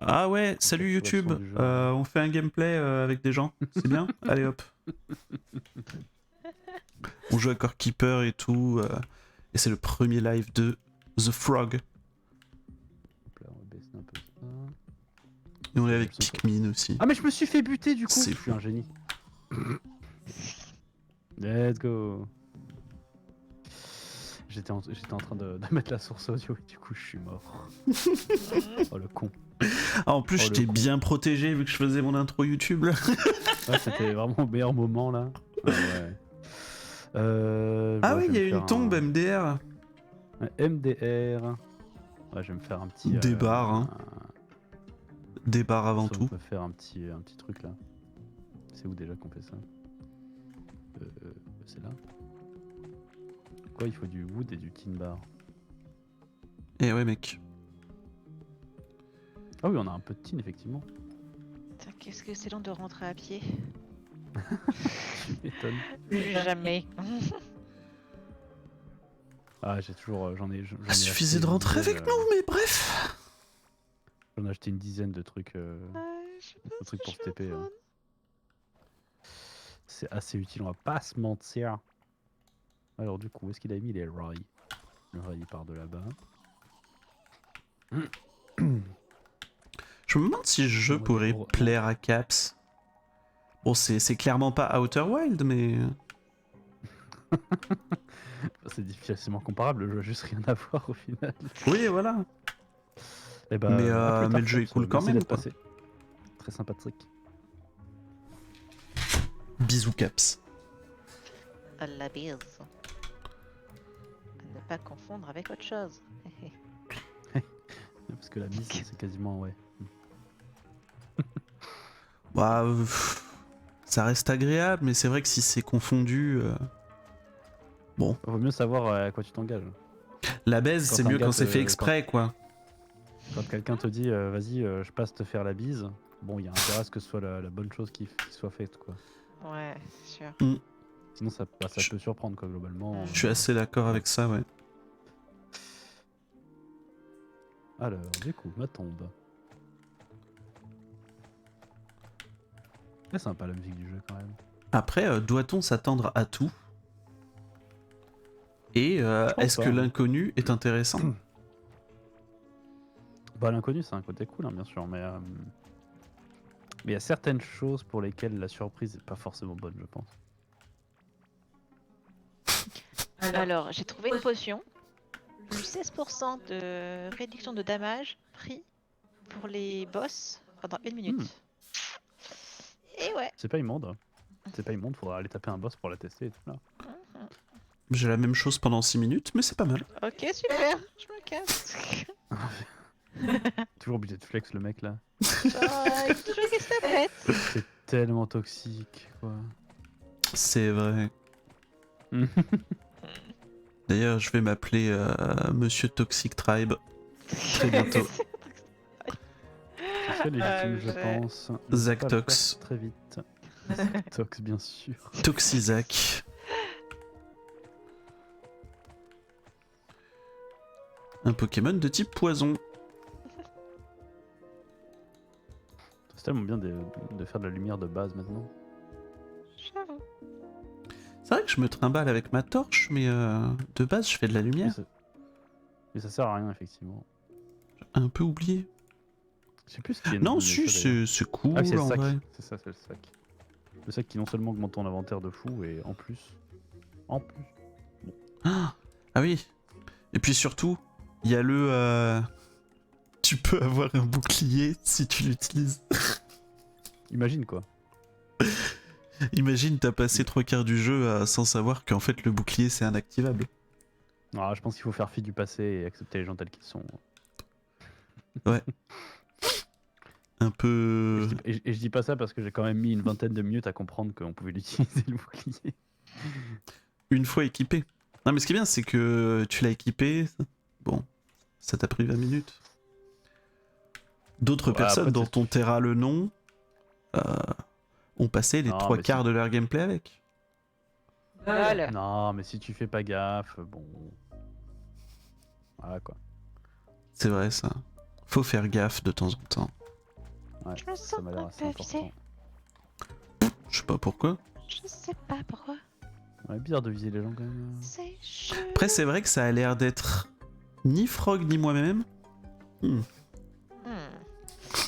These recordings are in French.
Ah ouais, salut YouTube. du jeu. On fait un gameplay avec des gens, c'est bien. Allez hop. On joue à Core Keeper et tout. Et c'est le premier live de The Frog. Hop là, on va baisser un peu ça. Et on est Je avec le sens pas. Pikmin aussi. Ah mais je me suis fait buter du coup. C'est Je suis un génie. Let's go. J'étais en train de mettre la source audio et du coup je suis mort. Oh le con. Ah, en plus, Oh, je le t'ai con. bien protégé vu que je faisais mon intro YouTube là. Ouais, c'était vraiment au meilleur moment là. Ah ouais. Ah Ouais, oui, je il vais y a me une faire tombe MDR. un MDR. Ouais, je vais me faire un petit. Des barres, hein. Des barres avant Je vais tout. me faire un petit truc là. C'est où déjà qu'on fait ça? C'est là. Quoi, il faut du wood et du tin bar. Et ouais, mec. Ah oui, on a un peu de tin effectivement. Putain, qu'est-ce que c'est long de rentrer à pied. Tu m'étonnes. Jamais. Ah, j'ai toujours. J'en ai. Ah, suffisait de rentrer avec nous, mais bref. J'en ai acheté une dizaine de trucs. Je De trucs pour pense se que je vais TP. prendre. C'est assez utile, on va pas se mentir. Alors, du coup, où est-ce qu'il a mis les rails? Le rail il part de là-bas. Je me demande si ce jeu Moi, pourrait des- plaire à Caps. Bon, c'est clairement pas Outer Wild, mais. C'est difficilement comparable, le jeu a juste rien à voir au final. Oui, voilà. Et bah, Mais, à plus mais tard, le jeu est Caps. cool quand Merci même, d'être quoi. passé. Très sympathique. Bisous, Caps. À la bise. À ne pas confondre avec autre chose. Parce que la mise, c'est quasiment, ouais. Bah, ça reste agréable, mais c'est vrai que si c'est confondu. Bon. Vaut mieux savoir à quoi tu t'engages. La baise, Quand c'est un mieux gars quand c'est te- fait exprès, quoi. Quand quelqu'un te dit, vas-y, je passe te faire la bise, bon, il y a intérêt à ce que ce soit la bonne chose qui soit faite, quoi. Ouais, c'est sûr. Sinon, ça peut surprendre, quoi, globalement. Je suis assez d'accord avec ça, ouais. Alors, du coup, ma tombe. C'est sympa la musique du jeu, quand même. Après, doit-on s'attendre à tout? Et Je pense est-ce pas, que hein. l'inconnu est intéressant? Bah, l'inconnu, c'est un côté cool, hein, bien sûr, mais il y a certaines choses pour lesquelles la surprise n'est pas forcément bonne, je pense. Alors, j'ai trouvé une potion. Plus 16% de réduction de damage pris pour les boss pendant 1 minute. Et ouais. C'est pas immonde. C'est pas immonde, faudra aller taper un boss pour la tester et tout là. J'ai la même chose pendant 6 minutes, mais c'est pas mal. Ok, super. Je me casse. Toujours obligé de flex le mec là. Il faut toujours qu'est-ce que ça fait. C'est tellement toxique, quoi. C'est vrai. D'ailleurs, je vais m'appeler Monsieur Toxic Tribe très bientôt. C'est légitime, je pense. Zach Pas le Tox. faire très vite. Zach Tox, bien sûr. Toxizac. Un Pokémon de type poison. C'est tellement bien de faire de la lumière de base maintenant. J'avoue. C'est vrai que je me trimballe avec ma torche, mais de base, je fais de la lumière. Mais ça sert à rien, effectivement. J'ai un peu oublié. Je sais plus ce qui est. Non, si, c'est cool Ah, c'est le en sac. vrai. C'est ça, c'est le sac. Le sac qui non seulement augmente ton inventaire de fou, et en plus. Ah oui. Et puis surtout, il y a le... Tu peux avoir un bouclier si tu l'utilises. Imagine quoi. Imagine, t'as passé 3/4 du jeu sans savoir qu'en fait le bouclier c'est inactivable. Ah, je pense qu'il faut faire fi du passé et accepter les gens tels qu'ils sont. Ouais. Un peu... Et je dis pas ça parce que j'ai quand même mis une vingtaine de minutes à comprendre qu'on pouvait l'utiliser le bouclier. Une fois équipé. Non mais ce qui est bien c'est que tu l'as équipé, bon, ça t'a pris 20 minutes. D'autres Ouais, personnes après, dont on taira le nom ont passé les Non, 3/4 mais de leur gameplay avec. Voilà. Non, mais si tu fais pas gaffe, bon. Voilà quoi. C'est vrai ça. Faut faire gaffe de temps en temps. Ouais, Je me ça sens m'a l'air un assez peu visée. important. Je sais pas pourquoi. Je sais pas pourquoi. Ouais, bizarre de viser les gens quand même. C'est chelou. Après, c'est vrai que ça a l'air d'être ni Frog ni moi-même. Hmm.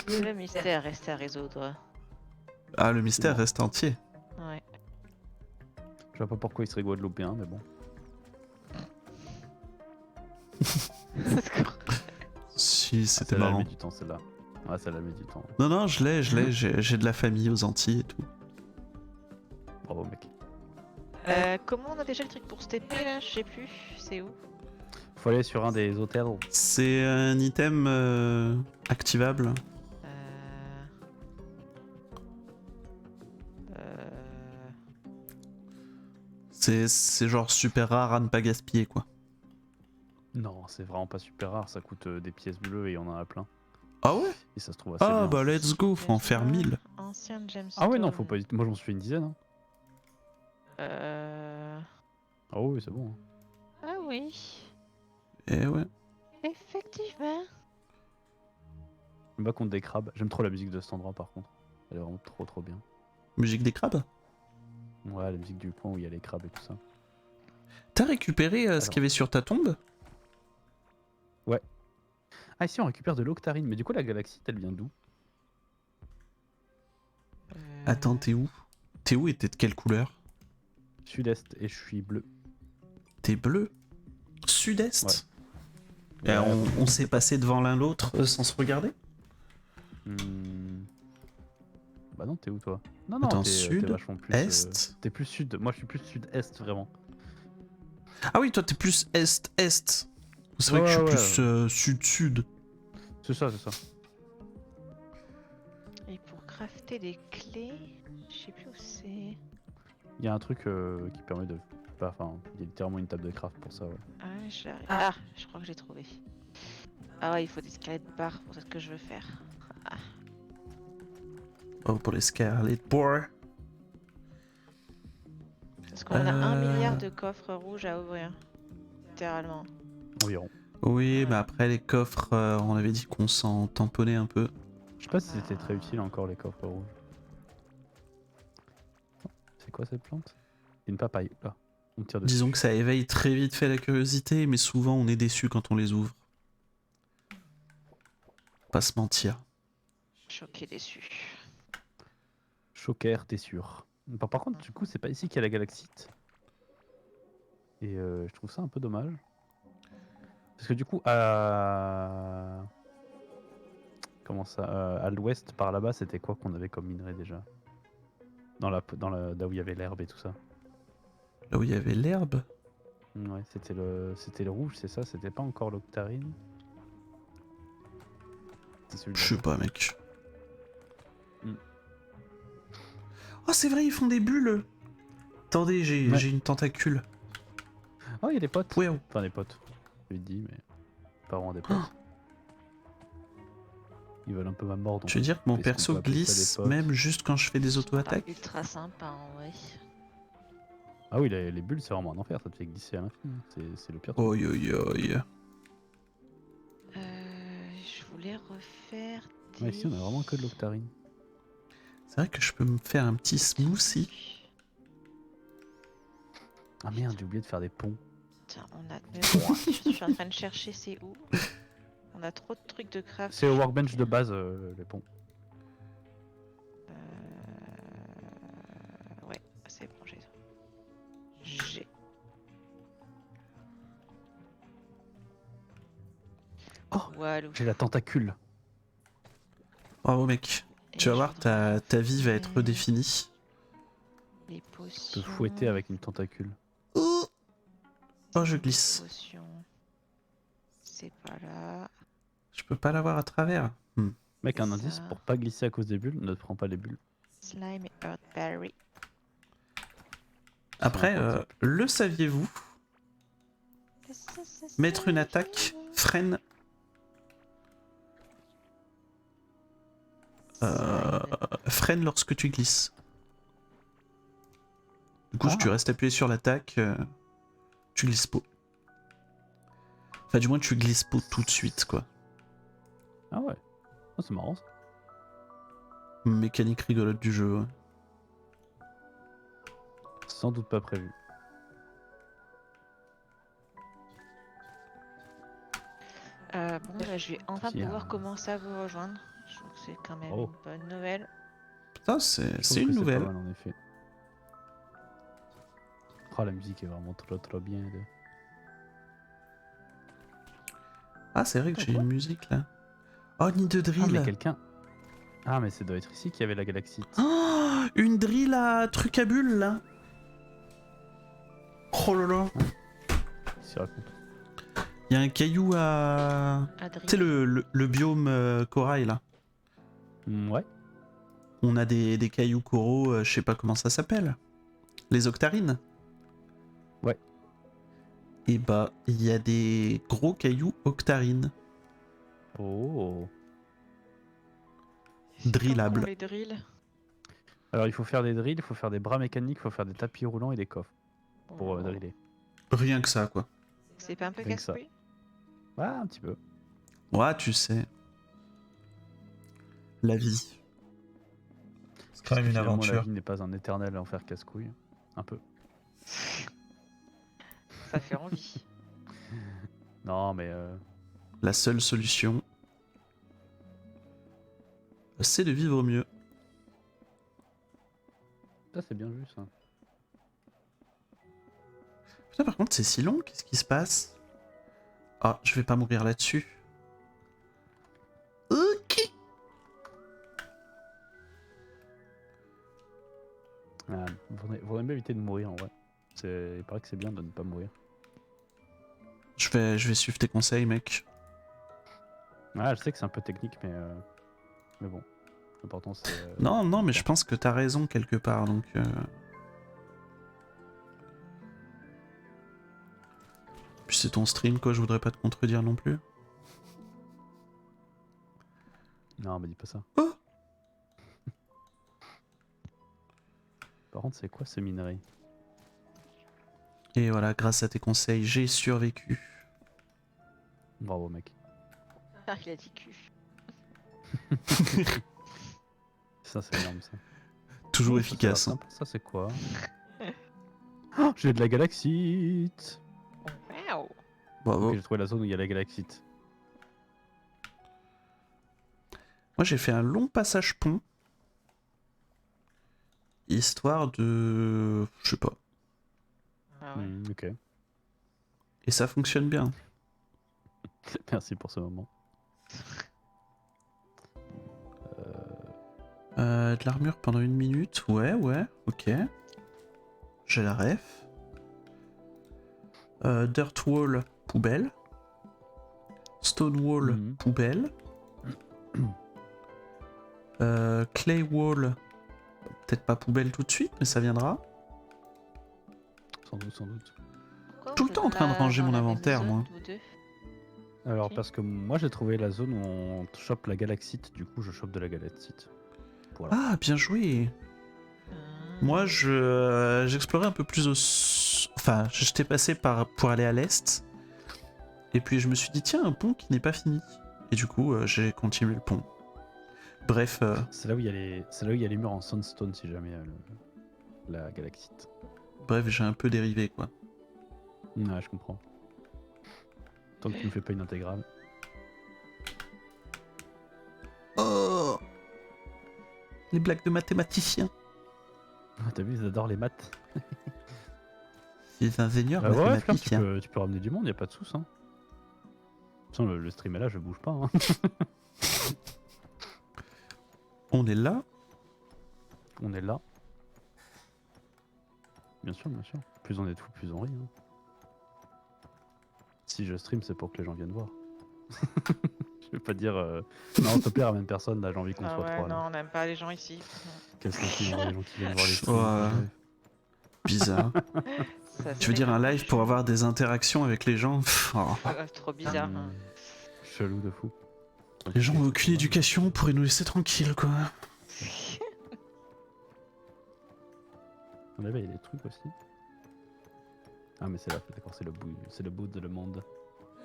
Le mystère reste à résoudre. Ah, le mystère bon. reste entier. Ouais. Je vois pas pourquoi il serait guadeloupéen, mais bon. Si, Ah, c'était celle-là, elle marrant. met du temps, celle-là. Ouais, celle-là, elle met du temps. Non, non, je l'ai, j'ai de la famille aux Antilles et tout. Bravo, mec. Comment on a déjà le truc pour stepper là? Je sais plus. C'est où? Faut aller sur un des hôtels. C'est un item activable. Euh... Euh... C'est genre super rare à ne pas gaspiller, quoi. Non, c'est vraiment pas super rare, ça coûte des pièces bleues et on en a plein. Ah ouais? Et ça se trouve assez Ah bien. bah let's go, faut en faire 1000. Ancien gemstone. Ah ouais, non, faut pas hésiter. Moi, j'en suis fait une dizaine. Hein. Ah oui, c'est bon. Hein. Ah oui. Eh ouais. Effectivement. Je me bats contre des crabes. J'aime trop la musique de cet endroit, par contre. Elle est vraiment trop bien. Musique des crabes? Ouais, la musique du coin où il y a les crabes et tout ça. T'as récupéré ce Alors. qu'il y avait sur ta tombe? Ah, ici, on récupère de l'octarine. Mais du coup, la galaxie, elle vient d'où? Attends, t'es où? T'es où et t'es de quelle couleur? Sud-est, et je suis bleu. T'es bleu? Sud-est? Ouais. Et on s'est passé devant l'un l'autre sans se regarder? Bah non, t'es où toi? Non, Attends, t'es sud, vachement plus. est. T'es plus sud. Moi, je suis plus sud-est, vraiment. Ah oui, toi t'es plus est-est. C'est vrai que je suis plus sud-sud. C'est ça, c'est ça. Et pour crafter des clés, je sais plus où c'est. Il y a un truc qui permet de. Enfin, il y a littéralement une table de craft pour ça, ouais. Ah, j'arrive. Ah, je crois que j'ai trouvé. Ah ouais, il faut des squelettes barres pour ce que je veux faire. Ah. Oh, pour les Scarlet Boar. Parce qu'on a 1 milliard de coffres rouges à ouvrir. Littéralement. Environ. Oui, Ouais. mais après les coffres, on avait dit qu'on s'en tamponnait un peu. Je sais pas si c'était très utile encore les coffres rouges. C'est quoi cette plante? Une papaye. Là, on me tire dessus. Disons que ça éveille très vite fait la curiosité, mais souvent on est déçu quand on les ouvre. Pas se mentir. Choqué, déçu. Choker, t'es sûr. Par contre, du coup, c'est pas ici qu'il y a la galaxite. Et je trouve ça un peu dommage. Parce que du coup, à. Comment ça à l'ouest, par là-bas, c'était quoi qu'on avait comme minerai déjà? Là où il y avait l'herbe et tout ça. Là où il y avait l'herbe. Ouais, c'était le rouge, c'est ça? C'était pas encore l'octarine? C'est celui-là. Je sais pas, mec. Hmm. Oh, c'est vrai, ils font des bulles. Attendez, j'ai Ouais. une tentacule. Oh, il y a des potes. Ouais. Enfin, des potes. Je lui dis, mais pas vraiment des potes. Ils veulent un peu ma mort. Donc Je veux dire que mon est-ce qu'on perso peut appeler ça glisse des potes? même juste quand je fais des auto-attaques. Ultra sympa en vrai. Ah oui, les bulles, c'est vraiment un enfer. Ça te fait glisser à l'infini. C'est le pire truc. Oi, oi, oi. Je voulais refaire des... Ouais, ici, on a vraiment que de l'octarine. C'est vrai que je peux me faire un petit smoothie. Ah merde, j'ai oublié de faire des ponts. Putain, on a... Mais bon, je suis en train de chercher c'est où. On a trop de trucs de craft. C'est au workbench de base, les ponts. Ouais, c'est bon, j'ai... Oh, Walou. J'ai la tentacule. Bravo, mec. Et Tu vas je voir, voudrais ta vie va être faire redéfinie. Les Je potions. peux fouetter avec une tentacule. Oh, je glisse. Potions. C'est pas là. Je peux pas l'avoir à travers. Mec, un Ça. indice, pour pas glisser à cause des bulles, ne prends pas les bulles. Slime et Earthberry. Après, un le saviez-vous? Mettre une attaque freine... freine lorsque tu glisses. Du coup, si tu restes appuyé sur l'attaque, tu glisses pas. Enfin, du moins, tu glisses pas tout de suite, quoi. Ah ouais. Ah, c'est marrant ça. mécanique rigolote du jeu. Ouais. Sans doute pas prévu. Bon, bah, je vais enfin Si, pouvoir commencer à vous rejoindre. Je trouve que c'est quand même Oh. une bonne nouvelle. Putain, Je c'est trouve une que nouvelle. C'est pas mal en effet. Oh, la musique est vraiment trop bien. Là. Ah, c'est vrai que Oh, j'ai quoi une musique là. Oh, nid de Ah, drill. mais quelqu'un. Ah, mais ça doit être ici qu'il y avait la galaxite. Oh, une drill à truc à bulles là. Oh là là. S'y raconte. Il y a un caillou à. Adrien. Tu sais, le biome corail là. Ouais. On a des cailloux coraux, je sais pas comment ça s'appelle. Les octarines. Ouais. Et bah, il y a des gros cailloux octarines. Oh. C'est Drillable. quand qu'on les drill. Alors, il faut faire des drills, il faut faire des bras mécaniques, il faut faire des tapis roulants et des coffres pour Oh. driller. Rien que ça, quoi. C'est pas un peu Rien que ça. casse-couille? Ouais, un petit peu. Ouais, tu sais. La vie. C'est quand même une Finalement, La aventure. vie n'est pas un éternel enfer casse-couille. Un peu. Ça fait envie. Non, mais La seule solution, c'est de vivre mieux. ça, c'est bien vu, ça. Putain, par contre, c'est si long, qu'est-ce qui se passe? Ah, je vais pas mourir là-dessus. Ok. Ah, faudrait bien éviter de mourir, en vrai. Il paraît que c'est bien de ne pas mourir. Je vais suivre tes conseils, mec. Ah, je sais que c'est un peu technique, mais bon. L'important, c'est... Non, non, mais je pense que t'as raison quelque part, donc... Puis c'est ton stream, quoi, je voudrais pas te contredire non plus. Non, mais dis pas ça. Oh. Par contre, c'est quoi ce minerai? Et voilà, grâce à tes conseils, j'ai survécu. Bravo, mec. Ah, il a dit cul. Ça, c'est énorme, ça. Toujours Oh, efficace. Ça, ça, c'est quoi? Oh, j'ai de la galaxite! Wow. Bravo. Ok, j'ai trouvé la zone où il y a la galaxite. Moi, j'ai fait un long passage pont. Histoire de... Je sais pas. Ah ouais. Ok. Et ça fonctionne bien. Merci pour ce moment. De l'armure pendant 1 minute. Ouais, ouais, ok. J'ai la ref. Dirt wall, poubelle. Stone wall, Mhm. poubelle. Clay wall, peut-être pas poubelle tout de suite, mais ça viendra. Sans doute, sans doute. Pourquoi Tout on le est temps en train de dans ranger dans mon la même inventaire, zone, moi. tous deux? Alors, Ok. parce que moi, j'ai trouvé la zone où on chope la galaxite. Du coup, je chope de la galaxite. Voilà. Ah, bien joué. Moi, j'explorais un peu plus Enfin, j'étais passé pour aller à l'est. Et puis je me suis dit, tiens, un pont qui n'est pas fini. Et du coup, j'ai continué le pont. Bref, C'est là où il y a les murs en sandstone, si jamais la galaxite. j'ai un peu dérivé, quoi. Ouais, je comprends. Tant que tu ne fais pas une intégrale. Oh, les blagues de mathématiciens. Ah, t'as vu, ils adorent les maths. Les ingénieurs Ouais, frère, mathématiciens. tu peux ramener du monde, y a pas de soucis. Hein. De toute façon, le stream est là, je bouge pas. Hein. On est là. On est là. Bien sûr, bien sûr. Plus on est de fous, plus on rit. Hein. Si je stream, c'est pour que les gens viennent voir. Je vais pas dire non, s'il te plaît, ramène personne, là j'ai envie qu'on Ah soit ouais, trois. non, Là. on n'aime pas les gens ici. Quel sentiment, les gens qui viennent voir les streams. Ouais. ouais. Bizarre. Ça Tu veux serait dire un un peu live pour chelou. avoir des interactions avec les gens? Pff, oh. Trop bizarre. Hein. Chelou de fou. Les gens ont aucune éducation, pourraient nous laisser tranquilles, quoi. On avait des trucs aussi. Ah mais c'est là, d'accord, c'est le bout de le monde.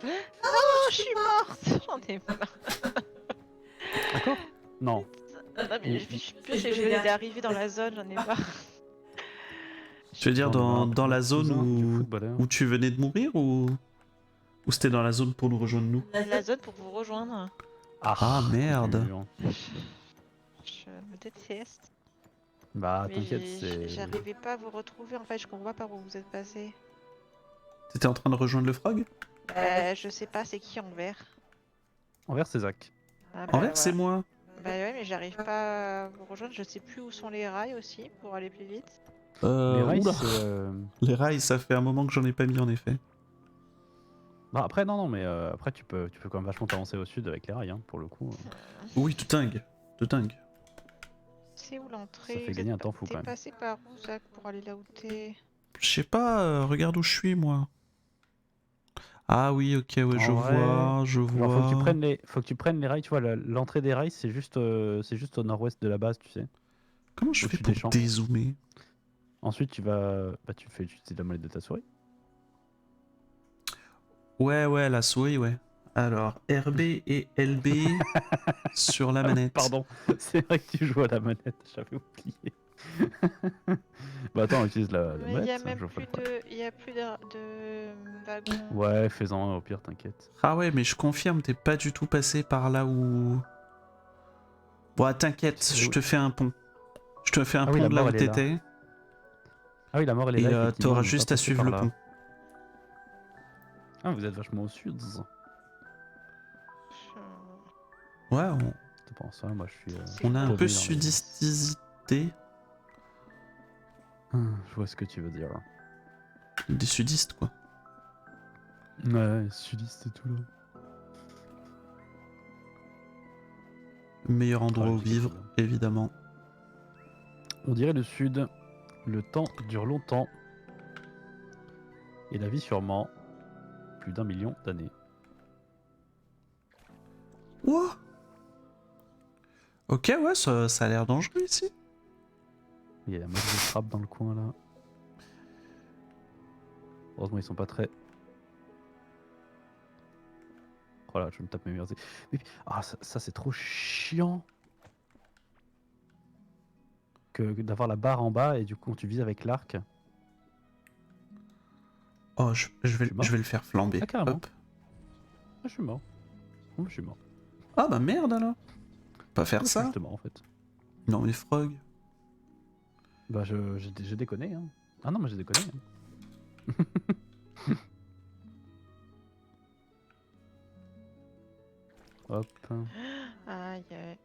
Oh, je suis morte. J'en ai marre. D'accord. Non. Non, mais je venais d'arriver dans la zone, j'en ai marre. Tu veux dire dans la zone où tu venais de mourir ou c'était dans la zone pour nous rejoindre nous? La zone pour vous rejoindre. Ah merde. dur. Je me déteste. Bah Mais t'inquiète, c'est... j'arrivais pas à vous retrouver en fait, je comprends pas par où vous êtes passé. T'étais en train de rejoindre le frog? Je sais pas, c'est qui en vert? Envers c'est Zach. Ah, En vrai, c'est voilà. moi. Bah ouais, mais j'arrive pas à vous rejoindre, je sais plus où sont les rails aussi pour aller plus vite. Les rails, Oula. c'est... Les rails, ça fait un moment que j'en ai pas mis en effet. Bah, après, non, mais après, tu peux quand même vachement t'avancer au sud avec les rails, hein, pour le coup. Oui, de dingue. De dingue. C'est où l'entrée? Ça fait gagner un temps fou, T'es quand même. passé par où, Zach, pour aller là où t'es? Je sais pas, regarde où je suis moi. Ah oui, ok, ouais, En je vrai, vois, je Genre, vois. faut que tu prennes les rails, tu vois, l'entrée des rails, c'est juste au nord-ouest de la base, tu sais. Comment je fais au-dessus pour des champs. dézoomer? Ensuite, tu vas... Bah, tu fais utiliser la molette de ta souris. Ouais, la souris, ouais. Alors, RB et LB sur la manette. Pardon, c'est vrai que tu joues à la manette, j'avais oublié. Bah attends, utilise la Mais il y molette, a ça, même je vois pas plus le problème. de... Il y a plus de wagons. Ouais, fais-en un au pire, t'inquiète. Ah ouais, mais je confirme, t'es pas du tout passé par là où... Bon, t'inquiète, C'est je où te fais un pont. Je te fais un Ah oui, pont la de là mort, où elle est là. t'étais. Ah oui, la mort, elle est Et là, effectivement. t'auras on est pas juste à passé suivre par le là. pont. Ah, vous êtes vachement au sud. Ouais, C'est pas ça, moi je suis... on a un paumé peu dans les- sudistisité. Je vois ce que tu veux dire. Des sudistes, quoi. Ouais, sudiste et tout là. Meilleur endroit Ah, où le petit vivre, quotidien. évidemment. On dirait le sud. Le temps dure longtemps. Et la vie sûrement plus d'1 million d'années. Ouah. Ok, ouais, ça a l'air dangereux ici. Il y a la mode de frappe dans le coin là. Heureusement ils sont pas très... Oh là, je me tape mes murs. Mais... Ah, ça c'est trop chiant. Que d'avoir la barre en bas et du coup quand tu vises avec l'arc. Oh, je vais, suis mort je vais le faire flamber. Ah, carrément. Hop. Ah, je suis mort. Oh, je suis mort. Ah bah merde alors. Pas faire Ah, ça. justement en fait. Non mais Frog. Bah j'ai déconné hein. Ah non mais j'ai déconné hein. Hop. Aïe, aïe.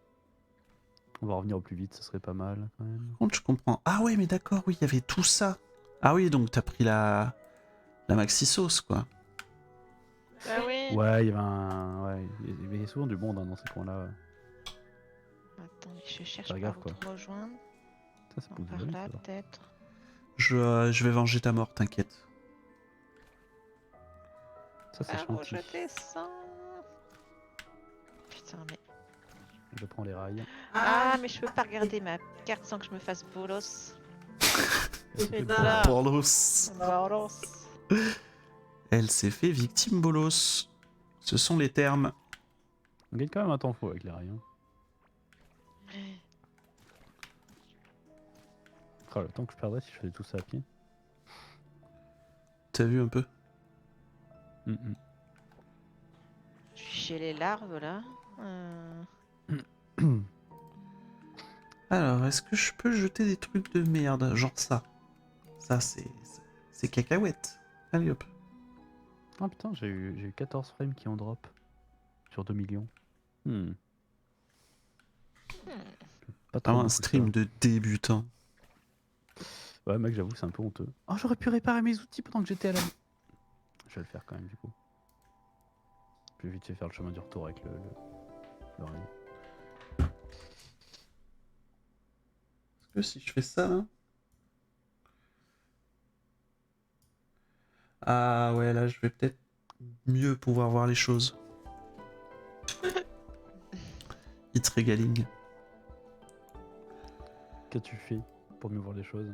On va revenir au plus vite, ça serait pas mal quand même. Par contre, je comprends. Ah ouais, mais d'accord, oui, il y avait tout ça. Ah oui, donc t'as pris la maxi sauce, quoi. Bah oui. Ouais, il y avait un... Ouais, il y avait souvent du monde hein, dans ces coins-là. Attends, je cherche Fais par gaffe, où quoi. te rejoindre. Ça c'est Non, pour par vous là ça. peut-être. Je vais venger ta mort, t'inquiète. Ça c'est Alors gentil. je descends. Putain mais. Je prends les rails. Ah mais je peux pas regarder ma carte sans que je me fasse bolos. Putain. Bolos. Bolos. Elle s'est fait victime bolos. Ce sont les termes. On gagne quand même un temps fou avec les rails. Hein. Oh, le temps que je perdrais si je faisais tout ça à pied. T'as vu un peu? Je suis chez les larves là. Alors, est-ce que je peux jeter des trucs de merde? Genre ça. Ça, c'est cacahuète. Allez hop. Ah putain, j'ai eu 14 frames qui en drop. Sur 2 millions. Pas trop Vraiment un beaucoup, stream ça. de débutant. Ouais mec, j'avoue, c'est un peu honteux. Oh, j'aurais pu réparer mes outils pendant que j'étais à la... Je vais le faire quand même du coup. Je vais vite fait faire le chemin du retour avec le rail. Est-ce que si je fais ça là? Ah ouais, là je vais peut-être mieux pouvoir voir les choses. It's regaling. Qu'as-tu fait pour mieux voir les choses?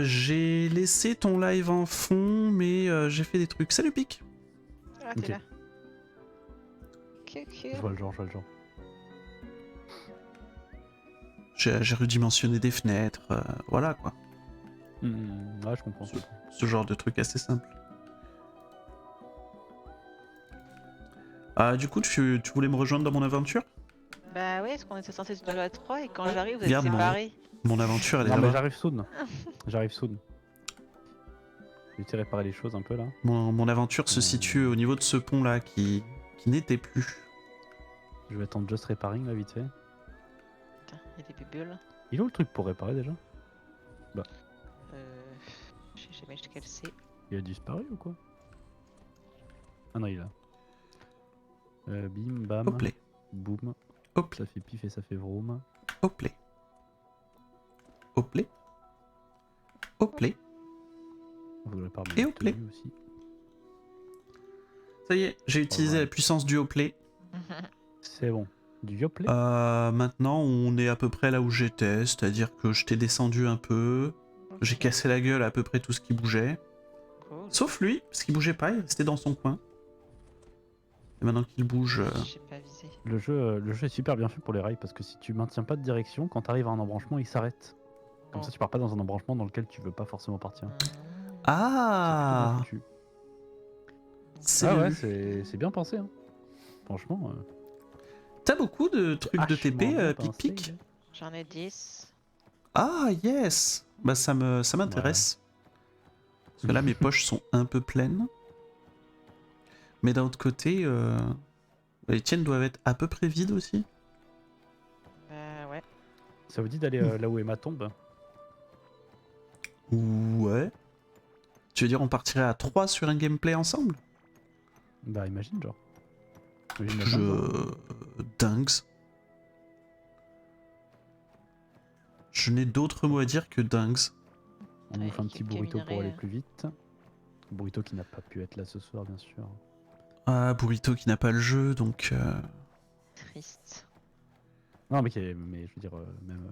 J'ai laissé ton live en fond, mais j'ai fait des trucs. Salut Pic. Ah t'es Ok. là. Ok. Je vois le genre, J'ai redimensionné des fenêtres, voilà quoi. Ouais, je comprends. Ce genre de truc assez simple. Du coup, tu voulais me rejoindre dans mon aventure? Bah ouais, parce qu'on était censé se jouer à 3 et quand j'arrive, vous êtes Regarde, séparés. Mon aventure, elle est Non, mais là-bas. j'arrive soon. J'arrive soon. Je vais essayer de réparer les choses un peu là. Mon aventure se situe au niveau de ce pont-là qui n'était plus. Je vais attendre just repairing là vite fait. Putain, il y a des bulles. Il est où le truc pour réparer déjà? Je sais jamais jusqu'à le c'est. Il a disparu ou quoi? Ah non, il est là. Bim, bam, Hop là, boum. hop Ça fait pif et ça fait vroom. hop là. Hop là. Hop là. Faut que je répare Et mes hop là. tenues aussi. Ça y est, j'ai utilisé ouais. la puissance du hop là. C'est bon. Du yoplait? Maintenant, on est à peu près là où j'étais, c'est-à-dire que je t'ai descendu un peu, j'ai cassé la gueule à peu près tout ce qui bougeait. Cool. Sauf lui, parce qu'il bougeait pas, il restait dans son coin. Et maintenant qu'il bouge... J'ai pas visé. Le jeu est super bien fait pour les rails parce que si tu maintiens pas de direction, quand tu arrives à un embranchement, il s'arrête. Comme Oh. ça, tu pars pas dans un embranchement dans lequel tu veux pas forcément partir. Ah, C'est plutôt bien foutu. c'est Ah ouais, vu. c'est bien pensé. Hein. Franchement. T'as beaucoup de trucs de vachement TP, bien pic-pic? pensé. J'en ai 10. Ah, yes. Bah ça m'intéresse. Parce que là, mes poches sont un peu pleines. Mais d'un autre côté, les tiennes doivent être à peu près vides aussi. Bah ouais. Ça vous dit d'aller là où est ma tombe? Ouais. Tu veux dire on partirait à 3 sur un gameplay ensemble? Bah imagine genre. Imagine la Je... dingue, Dingues. Je n'ai d'autres mots à dire que dingues. On nous Ouais, fait un petit quelques burrito pour minerais, aller plus vite. Burrito qui n'a pas pu être là ce soir, bien sûr. Ah, Burrito qui n'a pas le jeu, donc... Triste. Non, mais je veux dire, même.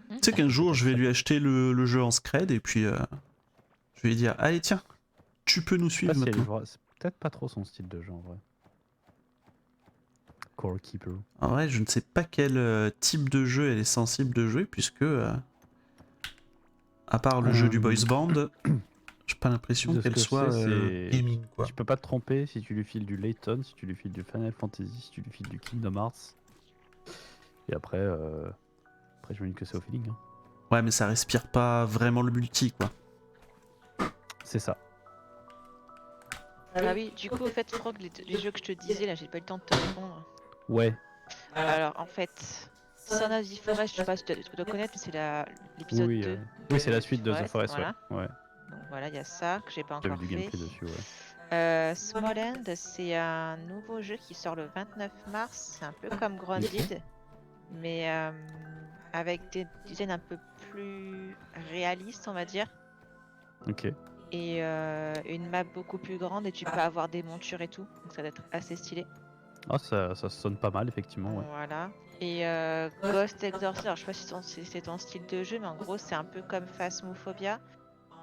Tu sais qu'un jour, je vais lui acheter le jeu en scred, et puis... je vais lui dire, allez tiens, tu peux nous Je sais suivre pas si elle maintenant. jouera- c'est peut-être pas trop son style de jeu en vrai. Core Keeper. En vrai, je ne sais pas quel type de jeu elle est sensible de jouer, puisque... à part le jeu du boys band, j'ai pas l'impression De ce qu'elle que je soit sais, c'est- gaming, quoi. Tu peux pas te tromper si tu lui files du Layton, si tu lui files du Final Fantasy, si tu lui files du Kingdom Hearts. Et après, après j'imagine que c'est au feeling. Hein. Ouais, mais ça respire pas vraiment le multi, quoi. C'est ça. Ah oui, du coup, au fait, Frog, les jeux que je te disais, là, j'ai pas eu le temps de te répondre. Ouais. Alors, en fait, Son of the Forest, je sais pas si tu dois connaître, mais c'est Oui, l'épisode oui, 2. oui, c'est la suite de The Forest, voilà. ouais. Donc voilà, il y a ça que j'ai pas J'avais encore du fait. gameplay dessus, ouais. Small End, c'est un nouveau jeu qui sort le 29 mars. C'est un peu comme Grounded, mais avec des designs un peu plus réalistes, on va dire. Ok. Et une map beaucoup plus grande et tu peux avoir des montures et tout. Donc ça doit être assez stylé. Ah, ça sonne pas mal, effectivement, ouais. Voilà. Et Ghost Exorcist, alors je sais pas si c'est ton style de jeu, mais en gros c'est un peu comme Phasmophobia,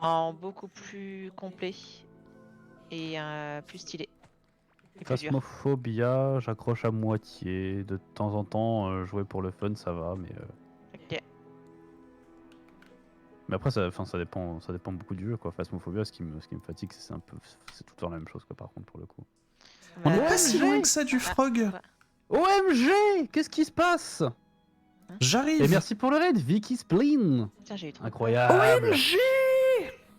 en beaucoup plus complet et plus stylé. Et plus dur. Phasmophobia, j'accroche à moitié. De temps en temps, jouer pour le fun, ça va, mais. Ok. Mais après, ça dépend beaucoup du jeu, quoi. Phasmophobia, ce qui me fatigue, c'est tout le temps la même chose, quoi, par contre, pour le coup. On n'est Bah, pas si OMG! loin que ça du frog. OMG! Qu'est-ce qui se passe? J'arrive. Et merci pour le raid, Vicky Spleen! Putain, j'ai eu trop Incroyable! OMG.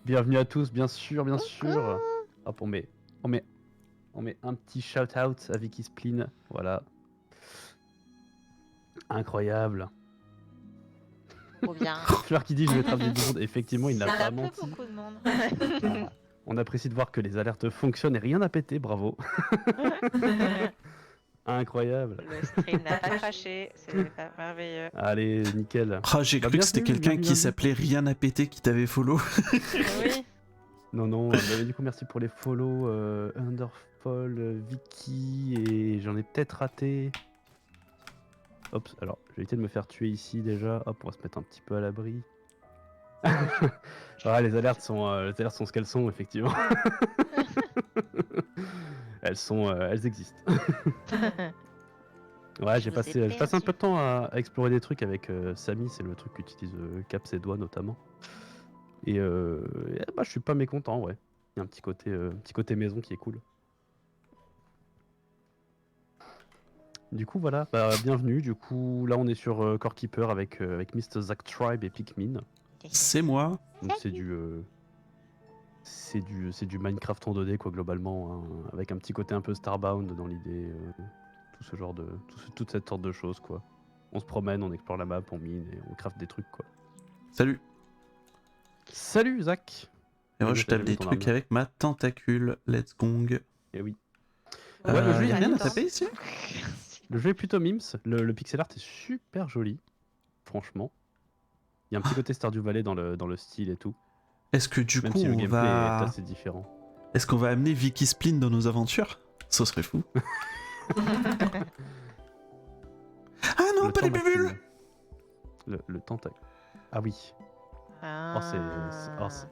Bienvenue à tous, bien sûr, bien sûr! Hop, on met un petit shout-out à Vicky Spleen, voilà. Incroyable! trop bien. Fleur qui dit je vais être du monde, effectivement, il n'a Ça pas a menti. beaucoup de monde. Voilà. On apprécie de voir que les alertes fonctionnent et rien n'a pété, bravo! Incroyable! Le stream n'a pas craché, c'est pas merveilleux. Allez, nickel! Ah, j'ai Bah, cru que c'était bienvenue, quelqu'un bienvenue, qui bienvenue. s'appelait Rien à péter qui t'avait follow. Oui. Non, non, bah, du coup, merci pour les follow, Underfall, Vicky, et j'en ai peut-être raté. Hop, alors, je vais éviter de me faire tuer ici déjà. Hop, on va se mettre un petit peu à l'abri. Ah, les alertes sont ce qu'elles sont, effectivement. Elles existent. Ouais, Je j'ai vous ai passé un perdu. peu de temps à explorer des trucs avec Samy, c'est le truc qu'utilise Caps et Doigts notamment. Et bah, je suis pas mécontent, ouais. Il y a un petit côté maison qui est cool. Du coup, voilà, bah, bienvenue. Du coup, là, on est sur Core Keeper avec Mr. Zack Tribe et Pikmin. C'est moi. Donc, c'est du Minecraft en 2D, quoi, globalement, hein, avec un petit côté un peu Starbound dans l'idée, tout ce genre de, toute cette sorte de choses, quoi. On se promène, on explore la map, on mine et on craft des trucs, quoi. Salut. Salut, Zach. Et moi, je tape J'ai vu des ton trucs arme. avec ma tentacule. Let's gong. Eh oui. Ouais, le jeu, Y a il est rien à mimes. taper ici? Le jeu est plutôt mimes. Le pixel art est super joli, franchement. Il y a un petit côté Stardew Valley dans le style et tout, Est-ce que du même coup, si le on gameplay est va... assez différent. Est-ce qu'on va amener Vicky Splin dans nos aventures? Ce serait fou. Ah non, Le pas temps les bubules! machine. Le temps Ah oui. Oh,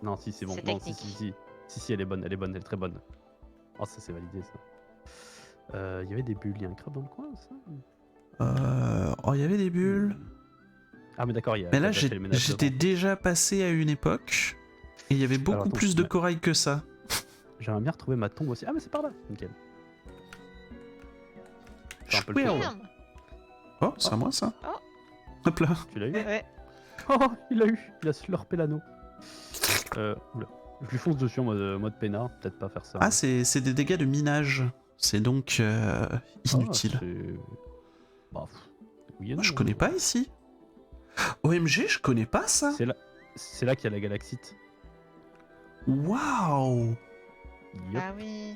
non, si, c'est bon. C'est Non, technique. si, elle est bonne, elle est très bonne. Oh, ça, c'est validé, ça. Il y avait des bulles, il y a un crabe dans le coin, ça? Oh, il y avait des bulles. Ah, mais d'accord, Mais là, t'as déjà fait le ménage j'étais devant. déjà passé à une époque et il y avait Alors, beaucoup attends, plus de corail que ça. j'aimerais bien retrouver ma tombe aussi. Ah, mais c'est par là. Nickel. Faire un peu le Chouéo. tour. Merde. Oh, c'est à moi ça. Oh. Hop là. Tu l'as eu? Ouais. Oh, il l'a eu. Il a slurpé l'anneau. Oula. Je lui fonce dessus en mode peinard. Peut-être pas faire ça. Ah, c'est des dégâts de minage. C'est donc inutile. Bah, oui et Oh, non, je connais pas ici. OMG, je connais pas ça. C'est là qu'il y a la galaxite. Waouh. Yup. Ah oui.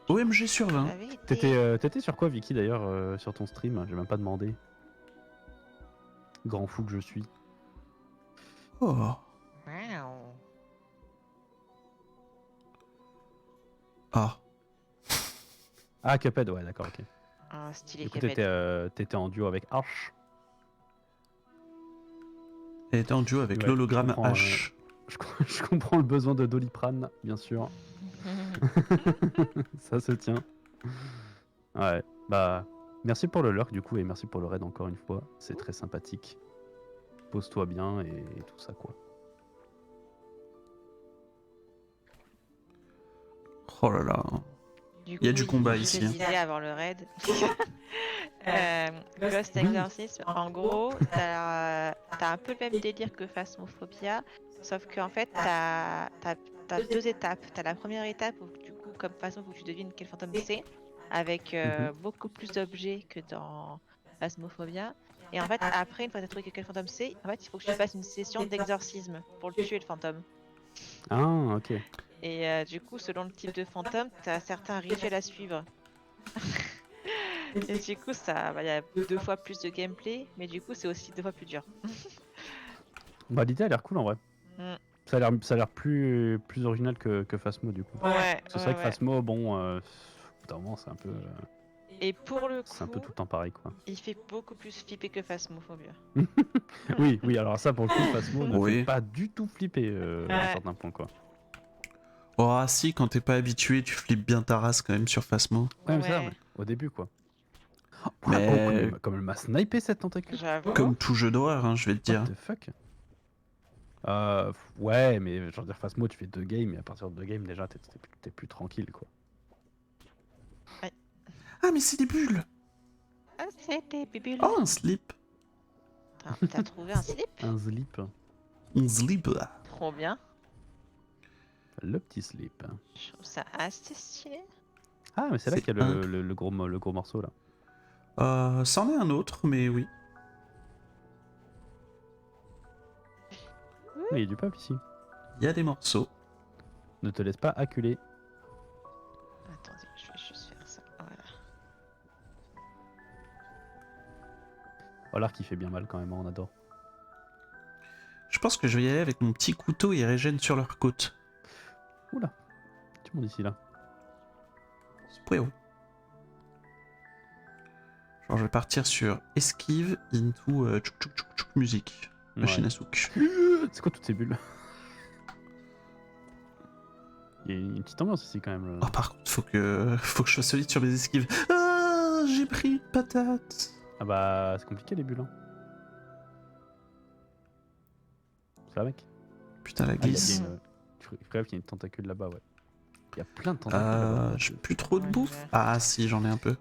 OMG sur 20. J'avais été. T'étais sur quoi, Vicky, d'ailleurs, sur ton stream? J'ai même pas demandé. Grand fou que je suis. Oh. Wow. Ah. Ah, Cuphead, ouais, d'accord, ok. Ah, stylé Du coup, Cuphead. t'étais en duo avec Arch. Elle était en duo avec Ouais, l'hologramme je comprends, H. Je comprends le besoin de Doliprane, bien sûr. Ça se tient. Ouais, bah, merci pour le lurk, du coup, et merci pour le raid encore une fois. C'est très sympathique. Pose-toi bien et tout ça, quoi. Oh là là. Il y a du combat ici, Je hein. disais avant le raid. Ghost Exorcism, en gros, t'as un peu le même délire que Phasmophobia, sauf qu'en fait, t'as deux étapes. T'as la première étape où, du coup, comme Phasmo, où tu devines quel fantôme c'est, avec beaucoup plus d'objets que dans Phasmophobia. Et en fait, après, une fois que t'as trouvé quel fantôme c'est, en fait, il faut que tu fasses une session d'exorcisme pour le tuer, le fantôme. Ah, ok. Et du coup, selon le type de fantôme, t'as certains rituels à suivre. Et du coup, ça, bah, y a 2 fois plus de gameplay, mais du coup, c'est aussi 2 fois plus dur. Bah, l'idée a l'air cool en vrai. Mm. Ça a l'air plus original que Phasmo, du coup. Ouais, C'est vrai que Phasmo, bon, au bout d'un moment, c'est un peu. Et pour le C'est un peu coup, tout le temps pareil, quoi. il fait beaucoup plus flipper que Phasmophobia. Oui, alors ça, pour le coup, Phasmo ne Oui. fait pas du tout flipper à Ouais. certains points, quoi. Oh si, quand t'es pas habitué, tu flippes bien ta race quand même sur Phasmo. Ouais, mais ça, Ouais. ouais, au début, quoi. Mais- Comme elle m'a snipé cette tentacule. J'avoue. Comme tout jeu d'horreur, hein, je vais te What dire. the fuck? Ouais, mais je veux dire, Phasmo, tu fais 2 games, et à partir de 2 games, déjà, t'es plus tranquille, quoi. Ah mais c'est des bulles. Ah, c'était bibule. Oh, un slip. T'as trouvé un slip? Un slip. Un slip. Trop bien. Le petit slip. Je trouve ça assez stylé. Ah, mais c'est là C'est qu'il y a le gros morceau, là. C'en est un autre, mais oui. Mais il y a du peuple ici. Il y a des morceaux. Ne te laisse pas acculer. Attendez, je vais juste faire ça. Voilà. Oh, l'arc qui fait bien mal quand même, on adore. Je pense que je vais y aller avec mon petit couteau et régène sur leur côte. Oula, tout le monde ici là. Spouéo. Genre je vais partir sur esquive into tchouk tchouk tchouk tchouk musique. Machine à souk. C'est quoi toutes ces bulles? Il y a une petite ambiance ici quand même. Oh par contre faut que je sois solide sur mes esquives. Ah, j'ai pris une patate. Ah bah, c'est compliqué les bulles. Hein. Ça va, mec? Putain, la Ah, il y a glisse. bien une... Tu rêves qu'il y a une tentacule là-bas, ouais. Il y a plein de tentacules là-bas. J'ai plus trop de bouffe. Ah si, j'en ai un peu.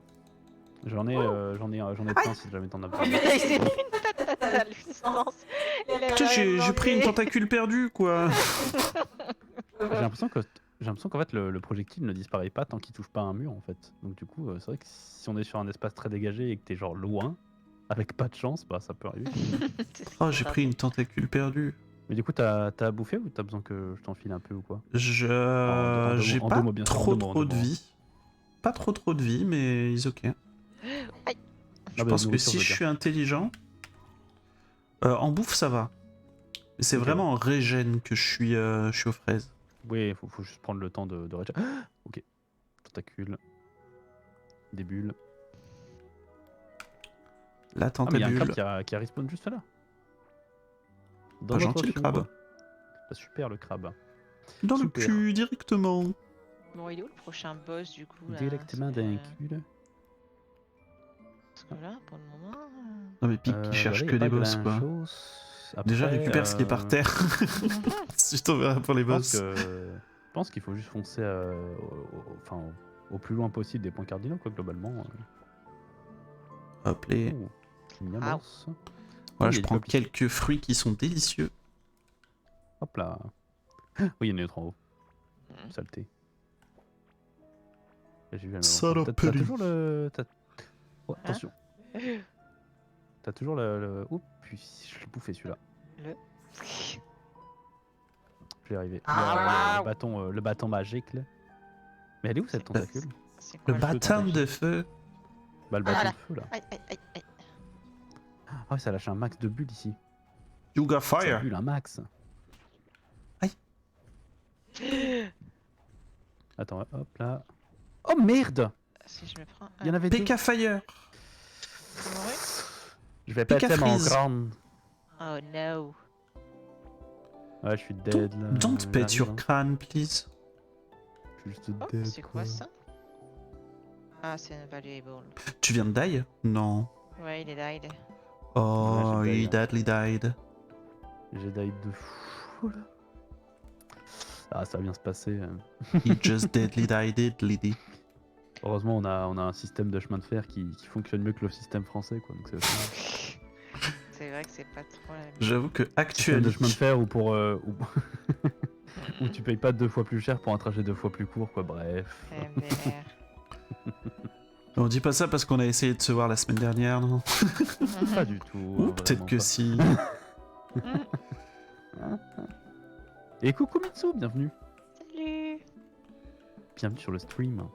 J'en ai plein si jamais t'en as besoin. Il s'est pris une patate à l'instance. Il a Putain, rien j'ai pris une demandé. tentacule perdue, quoi. J'ai l'impression qu'en fait le projectile ne disparaît pas tant qu'il touche pas un mur en fait. Donc du coup c'est vrai que si on est sur un espace très dégagé et que t'es genre loin, avec pas de chance, bah ça peut arriver. Oh, j'ai pris une tentacule perdue. Mais du coup t'as à bouffer ou t'as besoin que je t'enfile un peu ou quoi? J'ai en pas deux mots, bien sûr, en deux mots, en trop deux de mots. vie. Pas trop de vie, mais ils ok. Je Ah bah, pense que nourriture, si je veux je dire. suis intelligent, en bouffe ça va. Mais c'est Ok, vraiment en régène que je suis aux fraises. Oui, faut juste prendre le temps de réagir. Ah ok. Tentacule. Des bulles. La Ah mais il y a un crabe tentabule. qui a respawn juste là. Dans Pas notre gentil le fion, crabe. quoi. Bah, super le crabe. Dans le Super. cul directement. Bon, il est où le prochain boss du coup là Directement Parce que- d'un cul. Parce que là, pour le moment. Non mais Pic qui Bah cherche là, y a que pas des boss quoi. grand-chose. Déjà Après, récupère ce qui est par terre. Si je t'enverrai pour les boss. je pense qu'il faut juste foncer enfin, au plus loin possible des points cardinaux, quoi, globalement. Hop les. Oh, mignon Ah. boss. Voilà, il y je a du prends pop ici. quelques fruits qui sont délicieux. Hop là. Oui, il y en a une autre en haut. Mhm. Saleté. Là, j'ai vu, elle m'a Saloperie. T'as toujours le. Oh, Hein attention. T'as toujours Oh, puis je l'ai bouffé celui-là. Je vais y arriver. Ah, Le bâton magique là. Mais elle est où cette tentacule? C'est Le quoi bâton tentacule. de feu. Bah le bâton Voilà. de feu là. Aïe, aïe, aïe, aïe. Ah ouais, ça lâche un max de bulles ici. You got Ça fire. bulle un max. Attends, hop là. Oh merde! Si je me prends Il y en un avait deux. PK Fire. Je vais Pick a péter mon freeze. crâne. Oh no. Ouais, je suis dead là. Don't pet J'arrive, your hein. crâne, please. Je suis juste Oh, dead. c'est quoi ça? Ah, c'est un valuable. Tu viens de die? Non. Ouais, il est died. Oh, Ouais, j'ai he die, hein. deadly died. J'ai died de fou là. Ah, ça va bien se passer. He just deadly died, lady. Heureusement, on a un système de chemin de fer qui fonctionne mieux que le système français, quoi. Donc c'est C'est vrai que c'est pas trop la même. J'avoue que système de chemin de actuellement. fer où pour où tu payes pas 2 fois plus cher pour un trajet 2 fois plus court, quoi. Bref. MDR. On dit pas ça parce qu'on a essayé de se voir la semaine dernière, non? Pas du tout. Ou peut-être vraiment que pas. si. Et coucou Mitsu, bienvenue. Salut. Bienvenue sur le stream.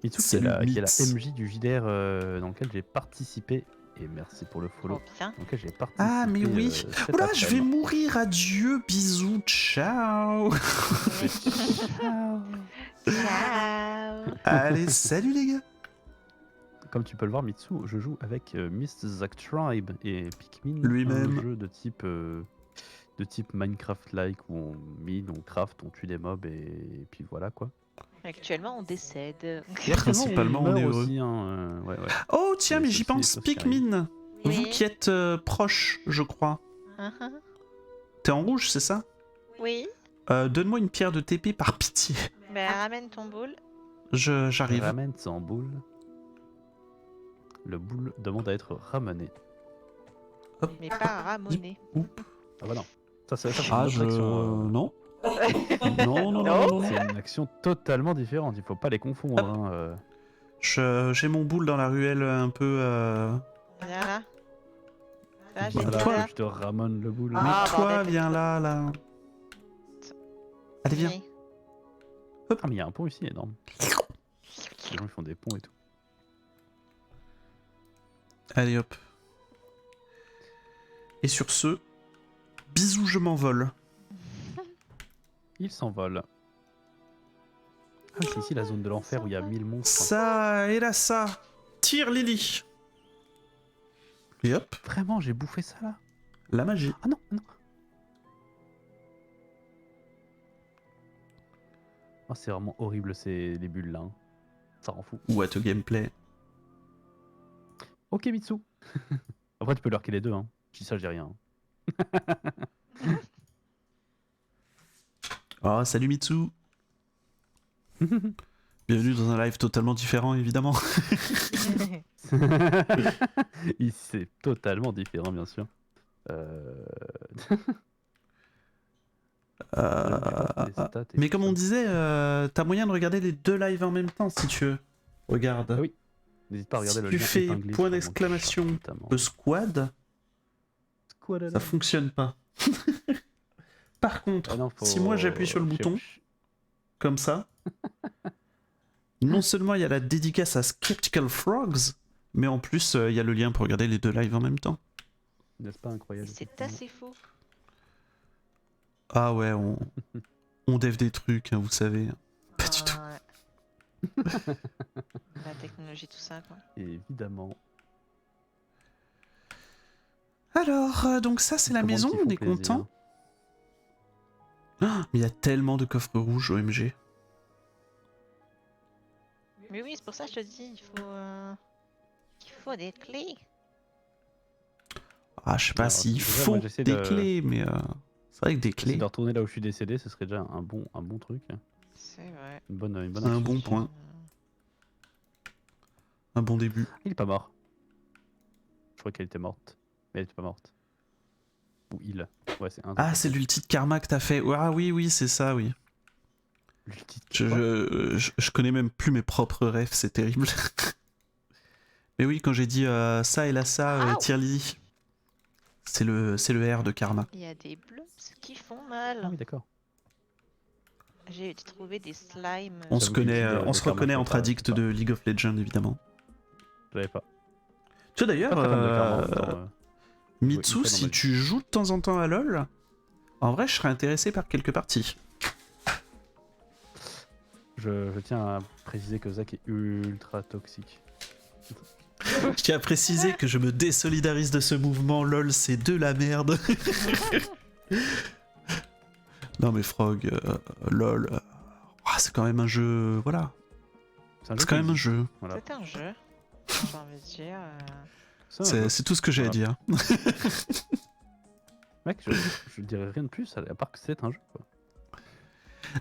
Mitsu qui est, Salut, qui est la Mitz. MJ du JDR dans lequel j'ai participé. Et merci pour le follow. Oh bien. Dans lequel j'ai participé. Ah, mais oui. cet Oula, je vais après-midi. mourir. Adieu, bisous, ciao. Ciao. Ciao. Allez, salut les gars. Comme tu peux le voir, Mitsu, je joue avec Mist Zack Tribe et Pikmin, Lui-même. un jeu de type Minecraft-like où on mine, on craft, on tue des mobs et puis voilà quoi. Actuellement, on décède. Principalement, on est meurt heureux. aussi, hein, ouais. Oh, tiens, C'est mais aussi j'y des pense. choses qui arrivent. Pikmin. Vous Oui. qui êtes proche, je crois. T'es en rouge, c'est ça? Oui. Donne-moi une pierre de TP par pitié. Ben, ramène ton boule. J'arrive. Ramène sans boule. Le boule demande à être ramené. Mais pas ramoner. Ah bah non. Ça c'est une Ah, autre action. Non. Non, non, non, non, non. C'est une action totalement différente, il faut pas les confondre. Hein. J'ai mon boule dans la ruelle un peu. Viens là. Là, j'ai Voilà, mis toi, là. je te ramène le boule. Mais Ah, toi, bordel. viens là, là. Allez, viens. Oui. Ah mais il y a un pont ici énorme. Les gens ils font des ponts et tout. Allez, hop. Et sur ce, bisous, je m'envole. Il s'envole. Ah c'est ici la zone de l'enfer où il y a 1000 monstres. Ça et là, ça. Tire, Lily. Et hop, Vraiment, j'ai bouffé ça là. la magie. Ah non, non. Oh, c'est vraiment horrible les bulles là. Hein. Ça rend fou. What a gameplay. Ok, Mitsu. Après, tu peux leur les deux. Hein. Je dis ça, je dis rien. Oh, salut Mitsu. Bienvenue dans un live totalement différent, évidemment. C'est totalement différent, bien sûr. Les stats et Mais tout comme ça. on disait, t'as moyen de regarder les deux lives en même temps si tu veux. Regarde. Ah oui. N'hésite pas à regarder Si le tu lien fais épinglé point sur mon d'exclamation chat, notamment. le squad, ça fonctionne pas. Par contre, Ah non, si moi j'appuie sur le bouton, comme ça, non seulement il y a la dédicace à Skeptical Frogs, mais en plus il y a le lien pour regarder les deux lives en même temps. N'est-ce pas incroyable? C'est assez fou. Ah ouais, on dev des trucs, hein, vous savez. Pas du tout. Ouais. La technologie, tout ça, quoi. Évidemment. Alors, donc ça c'est la Commandes maison, qui on font est plaisir. content. Ah, mais il y a tellement de coffres rouges OMG. Mais oui, c'est pour ça que je te dis, il faut des clés. Ah, je sais pas Alors, s'il déjà, faut moi, j'essaie des de- clés, mais c'est vrai que des J'essaie clés, de retourner là où je suis décédé, ce serait déjà un bon truc. C'est vrai. Une bonne c'est un bon action. point, un bon début. Il est pas mort. Je crois qu'elle était morte. Mais elle était pas morte. Ou il. Ouais, c'est un. Ah, c'est l'ulti de karma que t'as fait. Ah oui, oui, c'est ça, oui. L'ulti de Je connais même plus mes propres refs, c'est terrible. Mais oui, quand j'ai dit ça et là ça, Ouh. Tirli, c'est le R de karma. Il y a des blobs qui font mal. Ah oui, d'accord. J'ai trouvé des slimes. On J'avoue se que connaît, l'ulti de on se karma, reconnaît je sais entre pas, addicts je sais de League of Legends, évidemment. Je l'avais pas. Tu vois Pas d'ailleurs, très fan de karma en même temps, jouer une Mitsu, fois dans si ma vie. tu joues de temps en temps à LoL, en vrai, je serais intéressé par quelques parties. Je tiens à préciser que Zach est ultra toxique. Je tiens à préciser que je me désolidarise de ce mouvement. LoL, c'est de la merde. Non mais Frog, LoL, c'est quand même un jeu, voilà. C'est quand même un jeu. Voilà. C'est un jeu. J'ai envie de dire. C'est un jeu. C'est tout ce que j'ai à Voilà. dire. Mec, je dirais rien de plus à part que c'est un jeu. Quoi.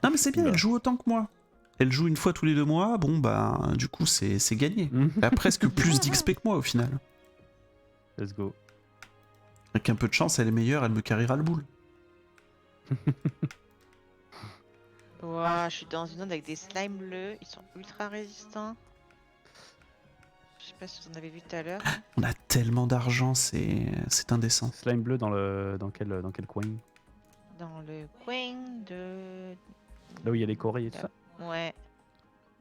Non mais c'est bien, Oula. elle joue autant que moi. Elle joue une fois tous les 2 mois, bon bah du coup c'est gagné. Elle a presque plus d'XP que moi au final. Let's go. Avec un peu de chance, elle est meilleure, elle me carriera le boule. Ouah, je suis dans une zone avec des slimes bleus. Ils sont ultra résistants. Je sais pas si vous en avez vu tout à l'heure. On a tellement d'argent, c'est indécent. Slime bleu dans quel coin? Dans le coin de. Là où il y a les corails et tout ça. Ouais.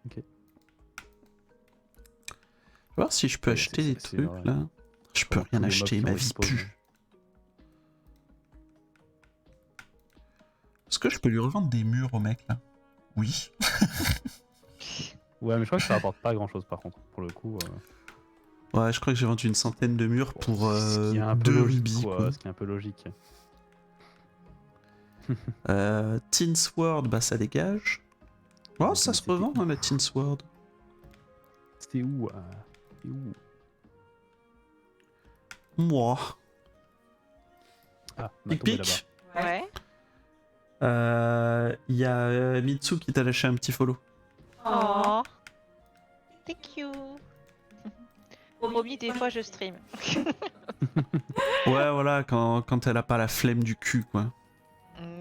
Je vais voir si je peux Ouais, acheter c'est- des c'est trucs vrai. là. Je peux Tous rien les mobs acheter, qui ma ont vie explosé. pue. Est-ce que je peux lui revendre des murs au mec là? Oui. Ouais, mais je crois que ça rapporte pas grand chose par contre. Pour le coup. Ouais, je crois que j'ai vendu une centaine de murs pour Ce qui est un peu 2 logique, rubis. quoi. Quoi. Ce qui est un peu logique. Teen Sword, bah ça dégage. Oh, ça se C'était revend où hein, la Teen Sword. C'était où C'était où Moi. Ah, Pic tombé pic. Ouais. Il y a Mitsu qui t'a lâché un petit follow. Oh. Thank you. Promis, des fois je stream. Ouais, voilà, quand elle a pas la flemme du cul, quoi.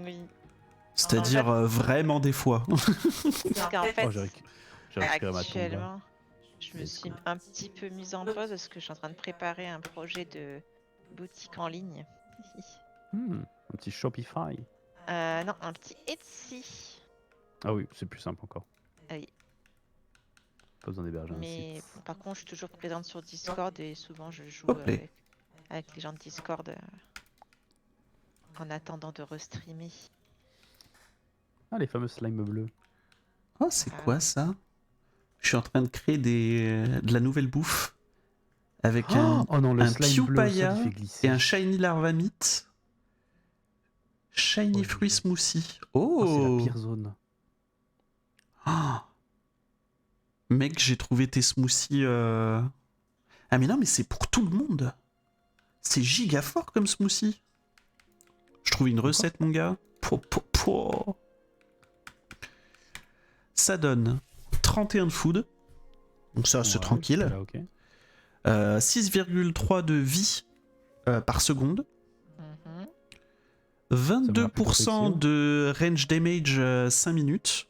Oui. C'est-à-dire vraiment des fois. Parce qu'en fait, Oh, j'ai récupéré ma tombe. actuellement, je me Let's suis go. un petit peu mise en pause parce que je suis en train de préparer un projet de boutique en ligne. Un petit Shopify. Non, un petit Etsy. Ah oui, c'est plus simple encore. Ah oui. Pas besoin d'héberger un Mais site. par contre, je suis toujours présente sur Discord et souvent je joue Hop là. avec les gens de Discord en attendant de restreamer. Ah, les fameux slimes bleus. Oh, c'est quoi ça? Je suis en train de créer de la nouvelle bouffe. Avec Oh non, le un slime bleu, ça, Pewpaya il fait glisser. et un Shiny Larvamite. Shiny Oh, Fruit je- Smoothie. Oh, c'est la Oh, pire zone. Mec, j'ai trouvé tes smoothies. Ah mais non, mais c'est pour tout le monde. C'est giga fort comme smoothie. Je trouve une recette, mon gars. Ça donne 31 de food. Donc ça, c'est Ouais, tranquille. là, ok. 6,3 de vie par seconde. Mhm. 22% de range damage 5 minutes.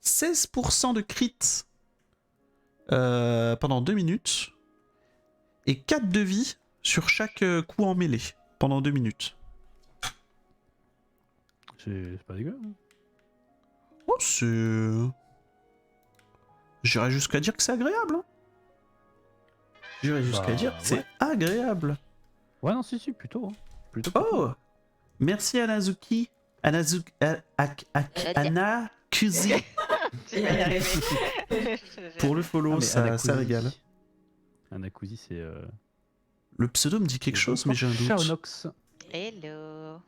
16% de crit pendant 2 minutes. Et 4 de vie sur chaque coup en mêlée pendant 2 minutes. C'est pas dégueu. Hein. Oh, c'est... J'irais jusqu'à dire que c'est agréable. Hein. J'irais jusqu'à dire que c'est ouais. agréable. Ouais, non, si, plutôt. Hein. Plutôt. Oh, merci Anazuki. Anazuki. Anakuzi. Tu vas y arriver. Pour le follow, Ah, mais ça Anakuzi. régale. Anakuzi, c'est. Le pseudo me dit quelque c'est chose, mais j'ai un doute. Shaonox. Hello.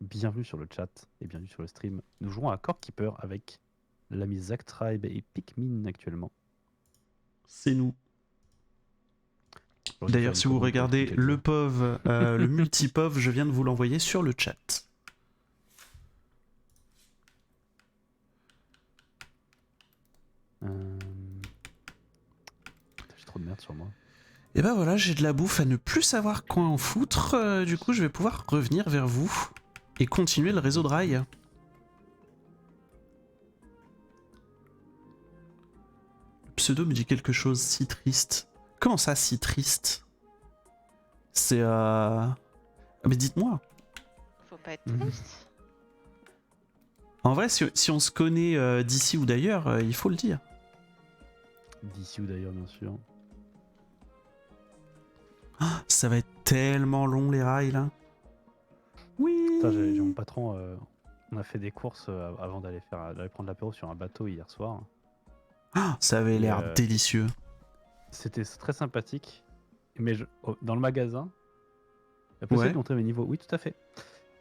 Bienvenue sur le chat et bienvenue sur le stream. Nous jouons à Core Keeper avec l'ami Zack Tribe et Pikmin actuellement. C'est nous. J'aurais dû faire D'ailleurs, une si vous commande pour regardez tout le quelqu'un. POV, le multi-POV, je viens de vous l'envoyer sur le chat. J'ai trop de merde sur moi. Et ben voilà, j'ai de la bouffe à ne plus savoir quoi en foutre. Du coup, je vais pouvoir revenir vers vous et continuer le réseau de rail. Le pseudo me dit quelque chose, si triste. Comment ça, si triste? C'est mais dites-moi. Faut pas être Mhm. triste. En vrai, si on se connaît d'ici ou d'ailleurs, il faut le dire. D'ici ou d'ailleurs, bien sûr. Ça va être tellement long les rails là. Oui. Putain, j'ai mon patron. On a fait des courses avant d'aller prendre l'apéro sur un bateau hier soir. Ah, ça avait l'air Et, délicieux. C'était très sympathique. Mais dans le magasin, la possibilité Ouais. de montrer mes niveaux. Oui, tout à fait.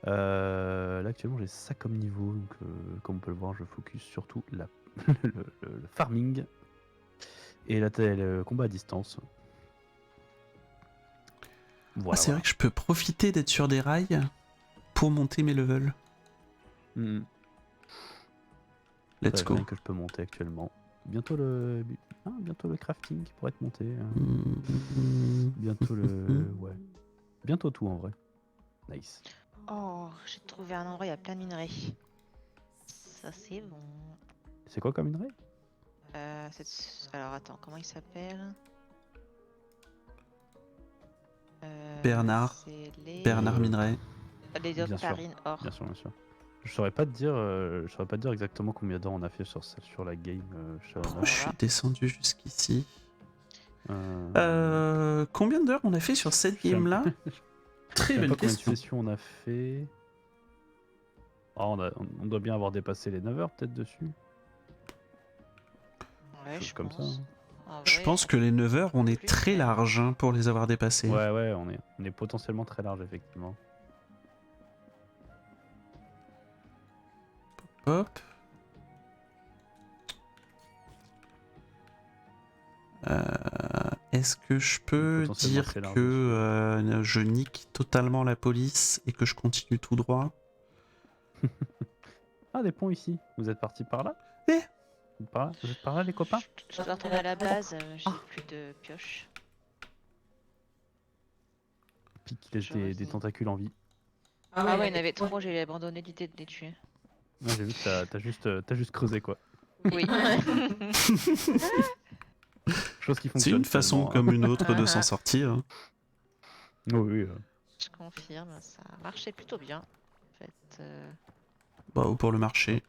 Là, actuellement, j'ai ça comme niveau. Donc, comme on peut le voir, je focus surtout le farming et le combat à distance. Voilà. C'est vrai que je peux profiter d'être sur des rails pour monter mes levels. Mhm. Let's Ça, go. rien que je peux monter actuellement. Bientôt bientôt le crafting qui pourrait être monté. Hein. Bientôt ouais. Bientôt tout en vrai. Nice. Oh, j'ai trouvé un endroit, il y a plein de minerais. Ça c'est bon. C'est quoi comme minerai? Alors attends, comment il s'appelle? Bernard. C'est les... Bernard Minerai. Les Bien sûr. octarines or. Bien sûr, bien sûr. Je saurais pas te dire exactement combien d'heures on a fait sur la game. Je suis descendu jusqu'ici. Euh, Combien d'heures on a fait sur cette Je sais game là? Je Très sais bonne pas combien de question. sessions on a fait. Ah, on doit bien avoir dépassé les 9 heures peut-être dessus. Ouais, Chose je comme pense. ça. Hein. En Je vrai, pense que les 9 heures, on est plus, très mais- large hein, pour les avoir dépassés. Ouais, on est potentiellement très large effectivement. Hop. Est-ce que je peux Potentiellement dire très large que je nique totalement la police et que je continue tout droit? Ah, des ponts ici. Vous êtes partis par là? Eh Vous êtes par là les copains? Je dois retourner à la base, j'ai plus de pioche. Pique qui laisse Je des reviens. tentacules en vie. Ah ouais, il y en avait trop, j'ai abandonné l'idée de les tuer. Ouais, j'ai vu que t'as juste creusé quoi. Oui. Chose qui C'est fonctionne. une façon finalement, hein. comme une autre de s'en sortir. hein. Oh, oui. Je confirme, ça marchait plutôt bien. En fait, Bah, ou pour le marché.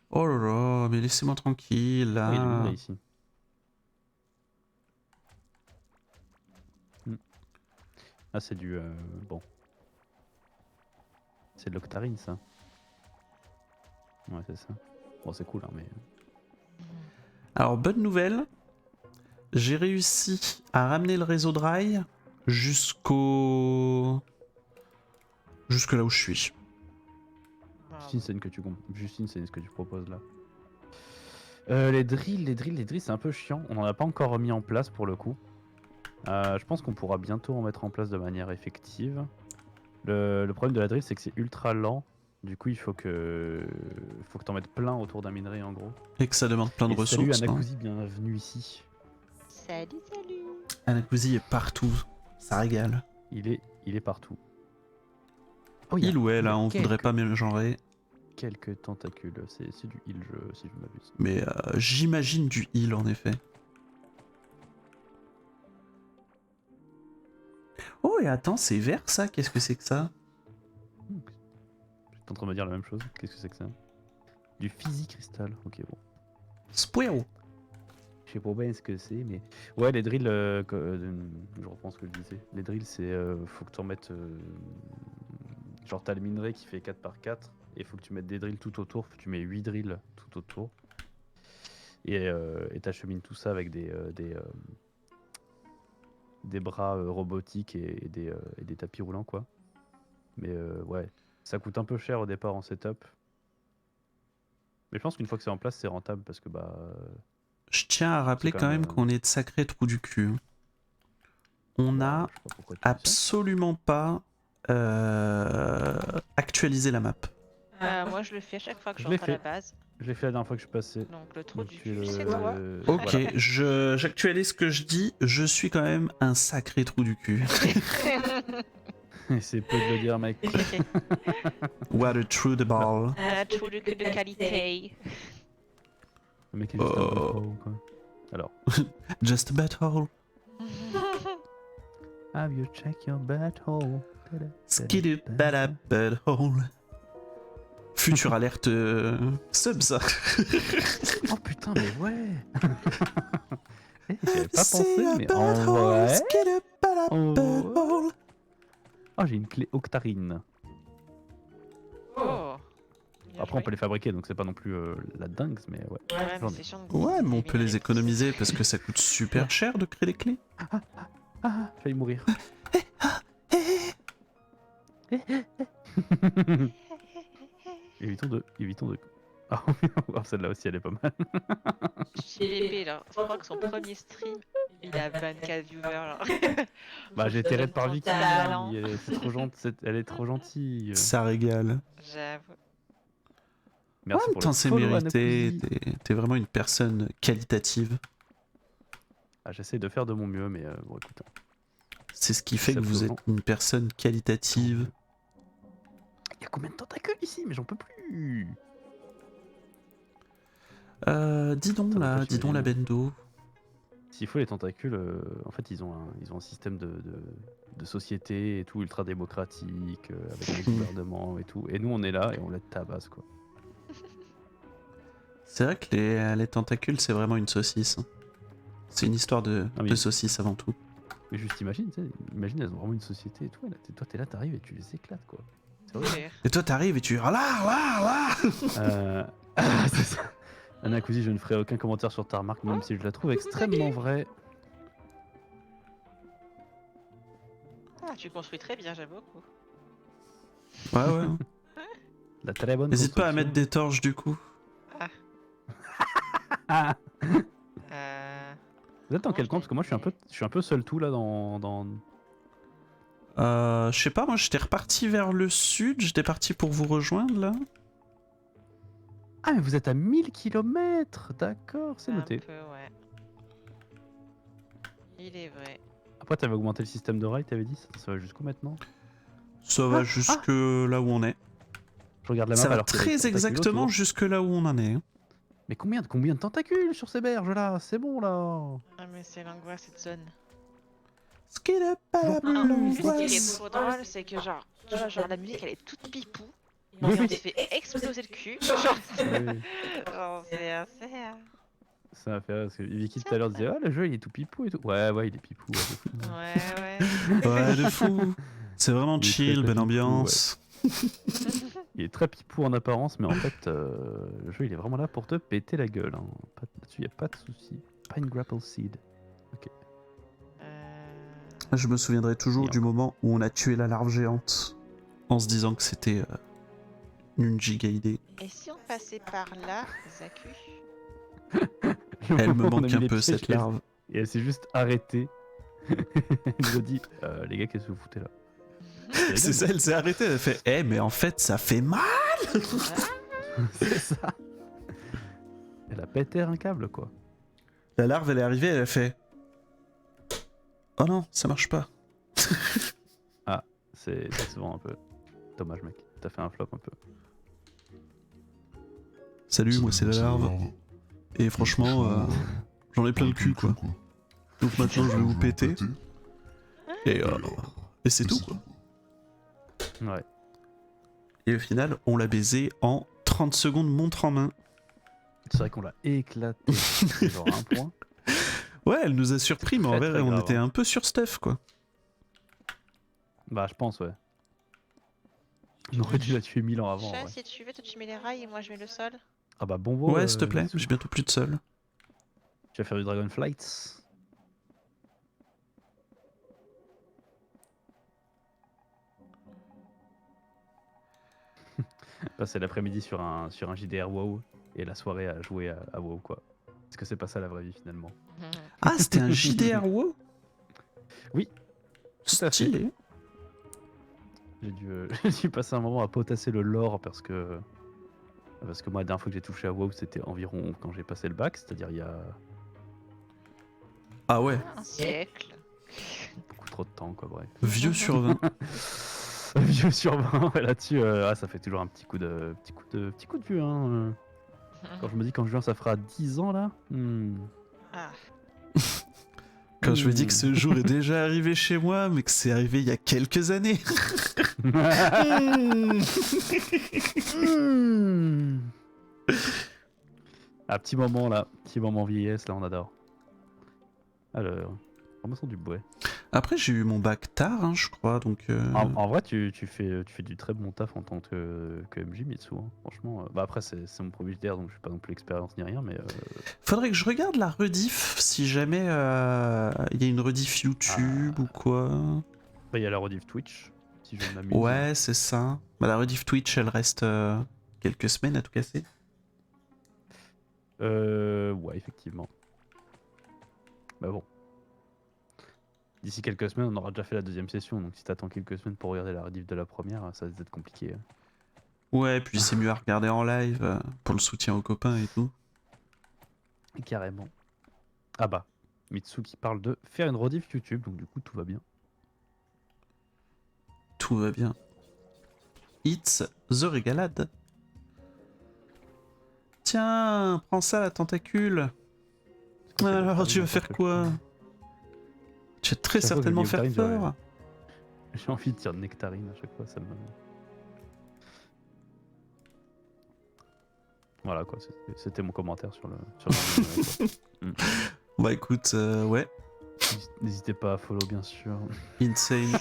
Oh là là, mais laissez-moi tranquille là. Oh, il y a du monde là ici. Ah, c'est du. Bon. C'est de l'octarine ça. Ouais, c'est ça. Bon, c'est cool, hein, mais. Alors, bonne nouvelle. J'ai réussi à ramener le réseau de rail jusque là où je suis. voilà. Juste une scène que tu proposes là. Les drills, c'est un peu chiant. On n'en a pas encore remis en place pour le coup. Je pense qu'on pourra bientôt en mettre en place de manière effective. Le problème de la drill, c'est que c'est ultra lent. Du coup, il faut que t'en mettes plein autour d'un minerai en gros. Et que ça demande plein de Et salut ressources. Anakuzi, bienvenue ici. Salut, salut. Anakuzi est partout. Ça régale. Il est partout. Oh, il y a- Il ou elle, il y a hein, on voudrait quelques- pas mégenrer. Quelques tentacules, c'est du heal, si je m'abuse. Mais j'imagine du heal en effet. Oh et attends, c'est vert ça? Qu'est-ce que c'est que ça? J'étais en train de me dire la même chose. Qu'est-ce que c'est que ça? Du physique cristal. Ok, bon. Spuero. Je sais pas bien ce que c'est, mais. Ouais, les drills. Je reprends ce que je disais. Les drills, c'est. Faut que tu en mettes. Genre, t'as le minerai qui fait 4 par 4. Et faut que tu mettes des drills tout autour. Tu mets 8 drills tout autour. Et t'achemines tout ça avec des bras robotiques et des tapis roulants, quoi. Mais ouais, ça coûte un peu cher au départ en setup. Mais je pense qu'une fois que c'est en place, c'est rentable parce que bah. Je tiens à rappeler quand quand même, même qu'on est de sacrés trous du cul. On bah, n'a je sais pas pourquoi tu dis ça. absolument pas actualisé la map. Moi, je le fais à chaque fois que je Je l'ai rentre à la fait. base. Je l'ai fait la dernière fois que je suis passé. Donc, le trou Donc, du tu cul, le- c'est toi. Ok, Voilà. j'actualise ce que je dis, je suis quand même un sacré trou du cul. C'est peu de le dire, mec. What a true the ball. Un trou du cul de qualité. Le mec est juste un Oh. butthole, quoi. Alors. Just a butthole. Have you checked your butthole? Skidoo bada butthole. Future alerte sub ça. Oh putain, mais ouais. J'avais pas C'est pensé, a mais en butthole, vrai. skidoo bada Oh. butthole. Oh, j'ai une clé octarine. Oh. Bien Après, on joué. peut les fabriquer, donc c'est pas non plus la dingue, mais ouais. Ouais, mais j'en ai. c'est chiant de Ouais, mais on peut les éliminer économiser parce que ça coûte super cher de créer les clés. Ah, j'ai failli mourir. évitons de. Ah, oh, celle-là aussi, elle est pas mal. JDP, là. Je crois que son premier stream, il a 24 viewers. Là. Bah, j'ai été raid par Son Vicky. talent. Elle est trop gentille. Ça régale. J'avoue. Merci En même pour temps, le c'est follow, mérité. Anakuzi. T'es vraiment une personne qualitative. Ah, j'essaie de faire de mon mieux, mais bon, écoute. C'est ce qui fait Ça que vous peut- êtes une personne qualitative. Il y a combien de tentacules ici? Mais j'en peux plus. Dis donc Ça va là, pas dis donc la t'imaginer. bendo. S'il faut les tentacules, en fait, ils ont un système de société et tout ultra démocratique, avec le gouvernement et tout. Et nous, on est là et on les tabasse, quoi. C'est vrai que les tentacules, c'est vraiment une saucisse. C'est une histoire de Ah oui. saucisse avant tout. Mais juste imagine, tu sais, imagine, elles ont vraiment une société et tout. Toi, t'es là, t'arrives et tu les éclates, quoi. C'est horrible. Et toi, t'arrives et tu là, là, là. C'est ça. Anakuzi, je ne ferai aucun commentaire sur ta remarque, même si je la trouve extrêmement vraie. Ah, tu construis très bien, j'avoue. Ouais, ouais. La très bonne. N'hésite pas à construction. mettre des torches du coup. Ah. Euh... Vous êtes dans Comment quel je coin? Parce que moi, je suis un peu seul tout là dans... Je sais pas, moi j'étais reparti vers le sud, j'étais parti pour vous rejoindre là. Ah, mais vous êtes à 1000 km. D'accord, c'est un noté. peu, ouais. Il est vrai. Après, t'avais augmenté le système de rail, t'avais dit? Ça va jusqu'où maintenant? Ça va jusque là où on est. Je regarde la map Ça va alors qu'il y a des très tentacules exactement autour. jusque là où on en est. Mais combien de tentacules sur ces berges là? C'est bon là. Ah, mais c'est l'angoisse cette zone. Ce qui n'est pas la Ce qui est l'angoisse. trop drôle, c'est que genre, tu vois, genre la musique elle est toute pipou. Et Oui. on se fait exploser le cul. Genre, Oui, oh, c'est assez. ça m'a fait rire parce que Vicky tout à l'heure disait ah le jeu il est tout pipou et tout. Ouais il est pipou. Ouais, de fou. Ouais, ouais. Ouais, de fou. C'est vraiment Il est chill, très, très bonne pipou, ambiance. Il est très pipou en apparence, mais en fait le jeu il est vraiment là pour te péter la gueule. Hein. Là-dessus y a pas de souci. Pas une grapple seed. Je me souviendrai toujours Et du moment où on a tué la larve géante en se disant que c'était une giga idée. Et si on passait par là, Zaku? Elle me On a manque mis un les peu, pièges cette larve. et elle s'est juste arrêtée. Elle nous a dit les gars, qu'est-ce que vous foutez là? C'est ça, elle s'est arrêtée, elle fait Eh, mais en fait, ça fait mal. C'est ça. Elle a pété un câble, quoi. La larve, elle est arrivée, elle a fait Oh non, ça marche pas. C'est décevant un peu. Dommage, mec. T'as fait un flop un peu. Salut, moi c'est la larve. Et franchement, j'en ai plein le cul, quoi. Donc maintenant, je vais vous péter. Et c'est tout, quoi. Ouais. Et au final, on l'a baisé en 30 secondes montre en main. C'est vrai qu'on l'a éclaté. Genre un point. Ouais, elle nous a surpris, mais en très, vrai, très on grave, était hein. un peu sur stuff, quoi. Bah, je pense, ouais. On aurait dû la tuer 1000 ans avant. Chat, Ouais. si tu veux, toi tu mets les rails et moi je mets le sol. Ah bah, bon Ouais, s'il te plaît, Mitsou. j'ai bientôt plus de sol. Tu vas faire du Dragonflight. Passer l'après-midi sur un JDR WoW et la soirée à jouer à WoW, quoi. Est-ce que c'est pas ça la vraie vie, finalement? Ah, c'était un JDR WoW. Oui, tout à fait. Stylé. J'ai dû passer un moment à potasser le lore parce que moi, la dernière fois que j'ai touché à WoW, c'était environ quand j'ai passé le bac, c'est-à-dire il y a Ah ouais, Un siècle. beaucoup trop de temps, quoi, bref. vieux sur 20. Vieux sur 20, ouais, là-dessus, ça fait toujours un petit coup de vieux, hein. Quand je me dis qu'en juin ça fera 10 ans là. Ah, Quand je me dis que ce jour est déjà arrivé chez moi, mais que c'est arrivé il y a quelques années. Ah, petit moment là, petit moment vieillesse là, on adore. Alors, ramassons du bois. Après, j'ai eu mon bac tard, hein, je crois, donc... En vrai, tu fais du très bon taf en tant que MJ Mitsu, hein. Franchement, bah après c'est mon premier JDR donc je suis pas non plus l'expérience ni rien, mais Faudrait que je regarde la rediff, si jamais il y a une rediff YouTube ou quoi. bah, il y a la rediff Twitch, si je m'amuse. Ouais, c'est ça. Bah, la rediff Twitch, elle reste quelques semaines à tout casser. Ouais, effectivement. Bah bon. D'ici quelques semaines, on aura déjà fait la deuxième session, donc si t'attends quelques semaines pour regarder la rediff de la première, ça va être compliqué. Ouais, puis c'est mieux à regarder en live pour le soutien aux copains et tout. Carrément. Ah bah, Mitsu qui parle de faire une rediff YouTube, donc du coup tout va bien. Tout va bien. It's the régalade. Tiens, prends ça la tentacule. Alors, tu vas faire quoi? Tu vas très Chaque fois que je certainement dis faire Nectarine, peur. J'ai envie de dire nectarine à chaque fois, ça me... Voilà quoi, c'était mon commentaire sur le quoi. Bah écoute, ouais, N'hésitez pas à follow bien sûr. insane.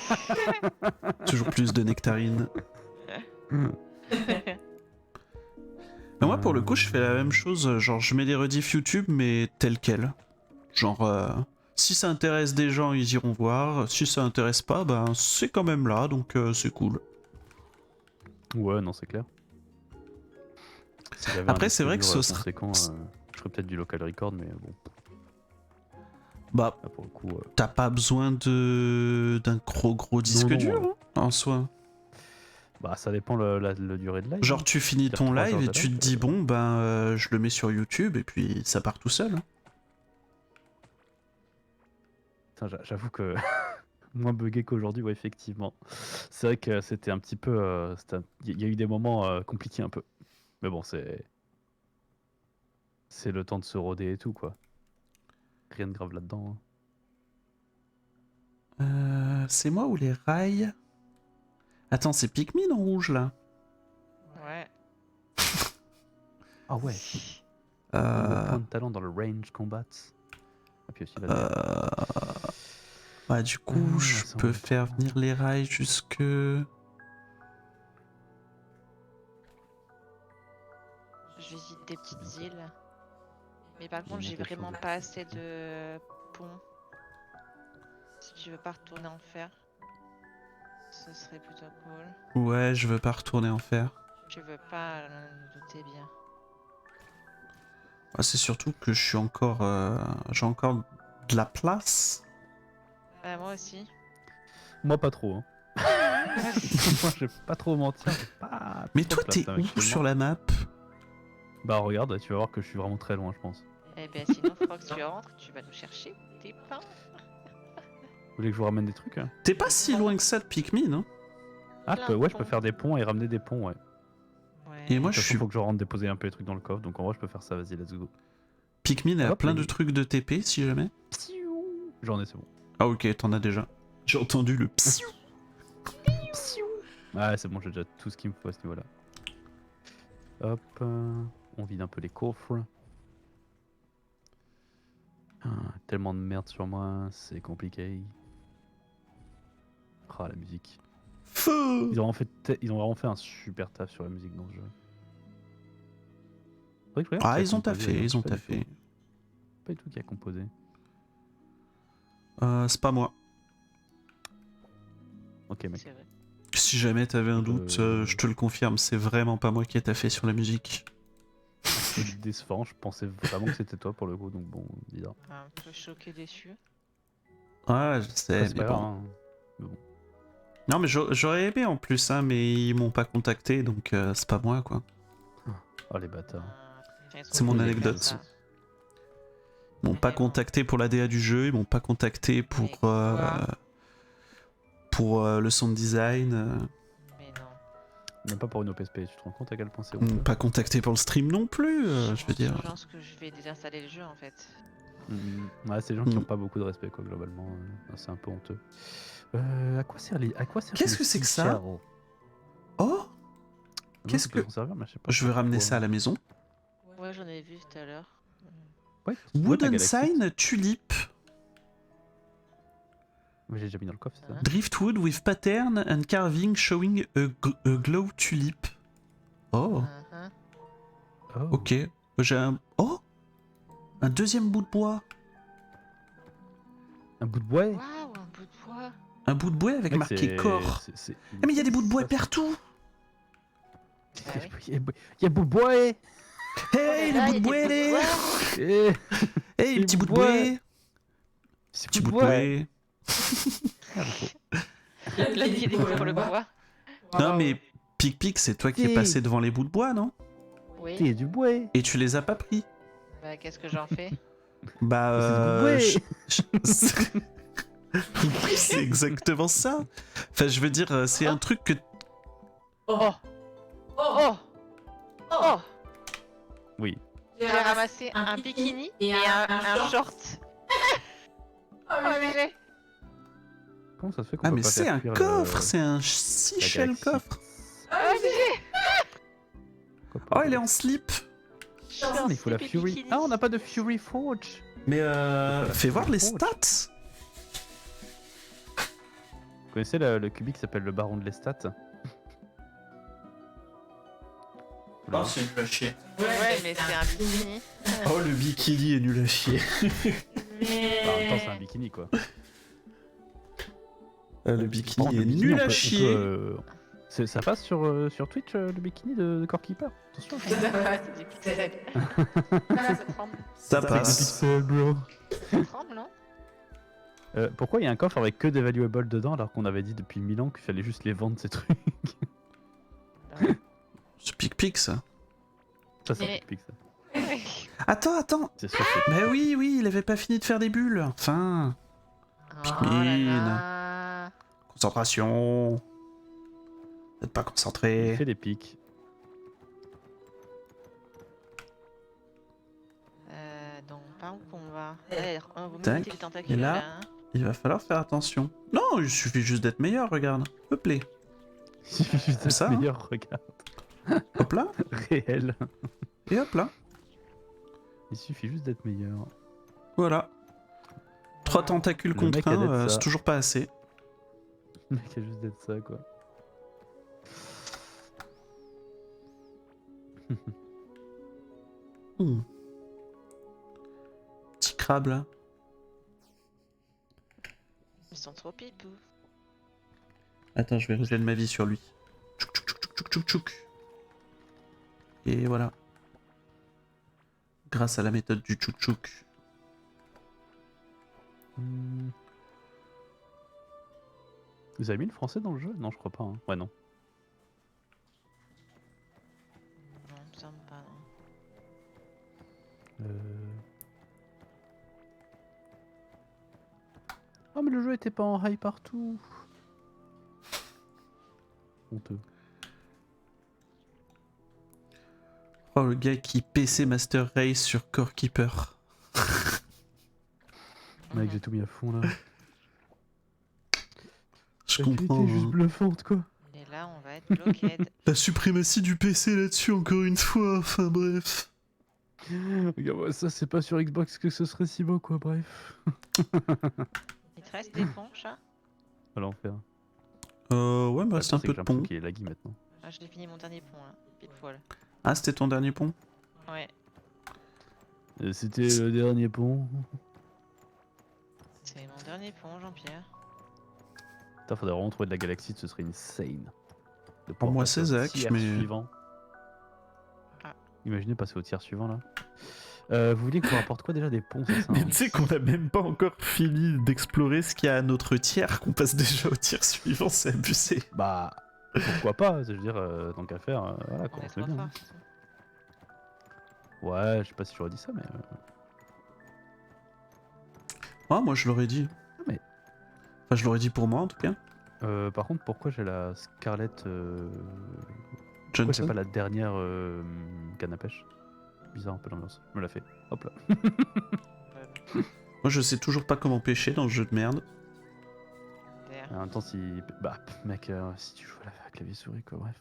Toujours plus de nectarine. Mais moi, pour le coup, je fais la même chose. Genre, je mets des rediffs YouTube, mais telles quelles. Genre, si ça intéresse des gens, ils iront voir. Si ça intéresse pas, ben c'est quand même là, donc c'est cool. Ouais, non, c'est clair. Si j'avais Après, un c'est vrai que disque ce dur, sera... conséquent, je ferais peut-être du local record, mais bon, Bah, là pour le coup... t'as pas besoin d'un gros disque non, dur, hein, en soi. Bah ça dépend la durée de live. Genre, hein. tu finis Dire ton 3 live heures et de tu te live, dis, bon, ben, je le mets sur YouTube, et puis ça part tout seul. Hein. Putain, j'avoue que moins buggé qu'aujourd'hui, ouais, effectivement. C'est vrai que c'était un petit peu... Il y a eu des moments compliqués un peu. Mais bon, c'est le temps de se roder et tout, quoi. Rien de grave là-dedans. Hein. C'est moi ou les rails? Attends, c'est Pikmin en rouge, là? ouais. Ah ouais. Euh... Point de talent dans le range combat. Et puis aussi la Bah, du coup, je ça, on peux va faire prendre. venir les rails jusque... Je visite des petites îles. Mais par contre, bien j'ai quelque vraiment chose. pas assez de ponts. Si tu veux pas retourner en fer, ce serait plutôt cool. Ouais, je veux pas retourner en fer. Tu veux pas, me douter bien. Ah, c'est surtout que je suis encore... j'ai encore de la place. Moi aussi. Moi, pas trop. Hein. Moi, je vais pas trop mentir. j'ai Pas Mais trop toi, de place, t'es hein, où actuellement. sur la map? Bah, regarde, tu vas voir que je suis vraiment très loin, je pense. Eh ben sinon, Frox, tu rentres, tu vas nous chercher tes pains. Vous voulez que je vous ramène des trucs hein? T'es pas si loin que ça de Pikmin, hein? Ah, Plein de ouais, je peux ponts. faire des ponts et ramener des ponts, ouais. Ouais. Et moi, De je toute façon, suis... faut que je rentre déposer un peu les trucs dans le coffre, donc en vrai, je peux faire ça, vas-y, let's go. Pikmin a Hop, plein de les- trucs de TP, si jamais. J'en ai, c'est bon. Ah ok, t'en as déjà. J'ai entendu le psiou. Ah, c'est bon, j'ai déjà tout ce qu'il me faut à ce niveau-là. Hop, on vide un peu les coffres. Ah, tellement de merde sur moi, c'est compliqué. Ah, la musique. Feu. Ils ont vraiment fait un super taf sur la musique dans ce jeu. Faudrait que je regarde Ah, qui a ils ont composé, taffé, d'ailleurs, ils je sais ont pas du taffé. tout. Pas du tout qui a composé. C'est pas moi. Ok, mec. C'est vrai. Si jamais t'avais un doute, je te le confirme, c'est vraiment pas moi qui ai taffé sur la musique. C'est décevant, je pensais vraiment que c'était toi pour le coup, donc bon, bizarre. Un peu choqué, déçu. Ouais, je Après, sais, c'est mais pas grave, bon. hein. Mais bon. Non, mais j'aurais aimé en plus, hein, mais ils m'ont pas contacté, donc c'est pas moi, quoi. Oh les bâtards. Tiens, ils sont C'est mon obligés de faire anecdote. ça. Ils m'ont pas Mais bon. contacté pour la DA du jeu, ils m'ont pas contacté Mais quoi pour le sound design, Mais non. Même pas pour une OPSP, tu te rends compte à quel point c'est ils m'ont honteux. pas contacté pour le stream non plus, je veux dire. Je pense que je vais désinstaller le jeu en fait. Ouais, c'est des gens qui Mm. ont pas beaucoup de respect, quoi, globalement. C'est un peu honteux. À quoi sert Qu'est-ce le que c'est que ça Cicero Oh, Non, qu'est-ce c'est que... pas son serveur, mais je sais pas Je vais ramener pourquoi. ça à la maison. Ouais, j'en ai vu tout à l'heure. Ouais, tu vois ta Wooden galaxie. sign tulip. Mais j'ai déjà mis dans le coffre, c'est ça Hein Driftwood with pattern and carving showing a glow tulip. Oh, Mhm. Oh. ok. J'ai un... Oh, un deuxième bout de bois. Un bout de bois Waouh, un bout de bois. Un bout de bois avec Mec, marqué c'est- corps. c'est- Ah mais il y a des bouts de bois ça, c'est- partout. Bah oui. Il y a un bout de bois Hey, mais le là, bout de il y a bois, des bouts de allez. bois. Eh, Hey, petit bout de bois. Petit bout de bois. Là, il y a des bouts pour le bois. Non mais Pic c'est toi qui es Si. passé devant les bouts de bois, non? Oui. Il y a du bois. Et tu les as pas pris. Bah, qu'est-ce que j'en fais? Bah, C'est du bout de bois. oui, c'est exactement ça. Enfin, je veux dire, c'est un truc que... Oh Oh Oh Oui. J'ai ramassé un bikini et un short. Oh, mais Comment ça se fait qu'on Ah peut mais pas c'est faire un cuire coffre, le- c'est un la seashell galaxie coffre. Ah, GG. Pourquoi Oh, pas il est en slip. Ah, mais il faut la slip et Fury. bikini. Ah, on n'a pas de Fury Forge. Mais fais voir les Forge. stats. Vous connaissez le cubic qui s'appelle le baron de l'estat? Oh, c'est nul à chier. Ouais, mais c'est un bikini. Oh, le bikini est nul à chier. Bah, en même temps, c'est un bikini quoi. Le Par bikini contre, est le bikini, nul on à peut- chier. Ça passe sur Twitch le bikini de Core Keeper. Attention. C'est des pixels. Ça tremble. Ça Des passe. pixels, bro. Ça tremble, non? Pourquoi il y a un coffre avec que des valuables dedans alors qu'on avait dit depuis 1000 ans qu'il fallait juste les vendre ces trucs? C'est Pic ça. Ça c'est Mais- un pic ça. Attends. C'est sûr que Bah oui, il avait pas fini de faire des bulles. Enfin, Oh là là. concentration. Vous êtes pas il concentré. fait des pics. Donc, par où qu'on va? Allez, on va Tac. monter les tentacules Et là- là. Hein. Il va falloir faire attention. Non, il suffit juste d'être meilleur, regarde. Hop là. Il suffit juste d'être ça, hein. meilleur, regarde. Hop là. Réel. Et hop là. Il suffit juste d'être meilleur. Voilà. 3 tentacules Le contre mec a 1, d'être ça. c'est toujours pas assez. Le mec a juste d'être ça quoi. Hmm. Petit crabe là. Ils sont trop pipous. Attends, je vais régler ma vie sur lui. Tchouk, tchouk, tchouk, tchouk, tchouk, tchouk. Et voilà. grâce à la méthode du tchouk-tchouk. Vous avez mis le français dans le jeu? Non, je crois pas. Hein. Ouais, non. Non, il me semble pas. Non. Oh, mais le jeu était pas en high partout. Honteux. Oh, le gars qui PC Master Race sur Core Keeper. Mec, j'ai tout mis à fond là. Je comprends. L'actualité est juste Hein. bluffante quoi. Et là, on va être bloqué. La suprématie du PC là-dessus, encore une fois. Enfin bref. Regarde, ça c'est pas sur Xbox que ce serait si beau quoi, bref. Il te reste des ponts, chat? À l'enfer. Ouais, il me reste un peu de J'ai l'impression pont. qu'il est laggy maintenant. Ah, j'ai fini mon dernier pont, là. Pile poil. Ah, c'était ton dernier pont? Ouais. C'était le dernier pont. C'est mon dernier pont, Jean-Pierre. Putain, faudrait vraiment trouver de la galaxie, ce serait insane. De Pour moi, passer c'est au Zach, tiers mais- suivant. Ah. Imaginez passer au tiers suivant là. Vous voulez qu'on rapporte quoi déjà des ponts, c'est ça Mais hein tu sais qu'on a même pas encore fini d'explorer ce qu'il y a à notre tiers, qu'on passe déjà au tiers suivant, c'est abusé. Bah, pourquoi pas, je veux dire, tant qu'à faire, voilà quoi, On est on se met trop bien. fort. c'est tout. Ouais, je sais pas si j'aurais dit ça, mais... Ah, moi je l'aurais dit. Mais- Enfin, je l'aurais dit pour moi en tout cas. par contre, pourquoi j'ai la Scarlett... Pourquoi j'ai Johnson. pas la dernière canne à pêche? Bizarre un peu l'ambiance. Je me la fais. Hop là. Moi je sais toujours pas comment pêcher dans ce jeu de merde. D'ailleurs. En même temps, si... Bah, mec, si tu joues à la clavier souris quoi, bref.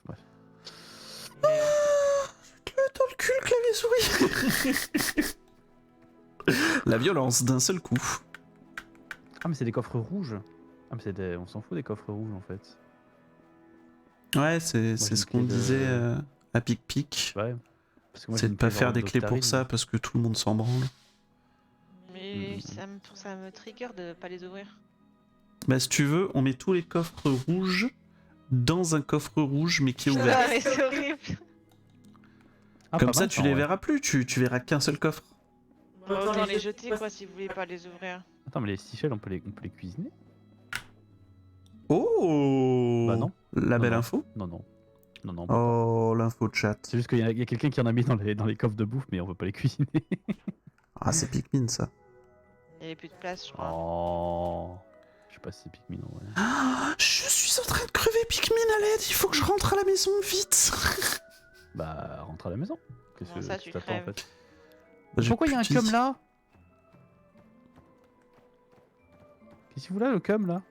Dans le cul, le clavier souris. La violence d'un seul coup. Ah, mais c'est des coffres rouges. Ah, mais c'est des... on s'en fout des coffres rouges en fait. Ouais, c'est j'ai ce une qu'on clé de- disait à Pic Pic. Ouais. Parce que moi, j'ai C'est de une pas clé faire genre des clés pour d'Octarine. ça parce que tout le monde s'en branle. Mais ça me trigger de pas les ouvrir. Bah si tu veux, on met tous les coffres rouges dans un coffre rouge mais qui est ouvert. Ah, mais c'est horrible. Ah, Comme pas ça mal, tu les ouais. verras plus, tu verras qu'un seul coffre. Bon, autant les jeter quoi si vous voulez pas les ouvrir. Attends, mais les stichels, on peut les cuisiner? Oh Bah non. La Non, belle non. info. Non, non. Non, non. Oh l'info de chat. C'est juste qu'il y a quelqu'un qui en a mis dans les coffres de bouffe, mais on peut pas les cuisiner. Ah c'est Pikmin ça. Il y avait plus de place, je crois. Oh. Je sais pas si c'est Pikmin en vrai. Ah, je suis en train de crever Pikmin à l'aide, il faut que je rentre à la maison vite. Bah, rentre à la maison. Qu'est-ce Comment que ça, tu tu t'attends en crèves fait? J'ai Pourquoi il y a un plus de cum vie. là? Qu'est-ce que vous voulez le cum là?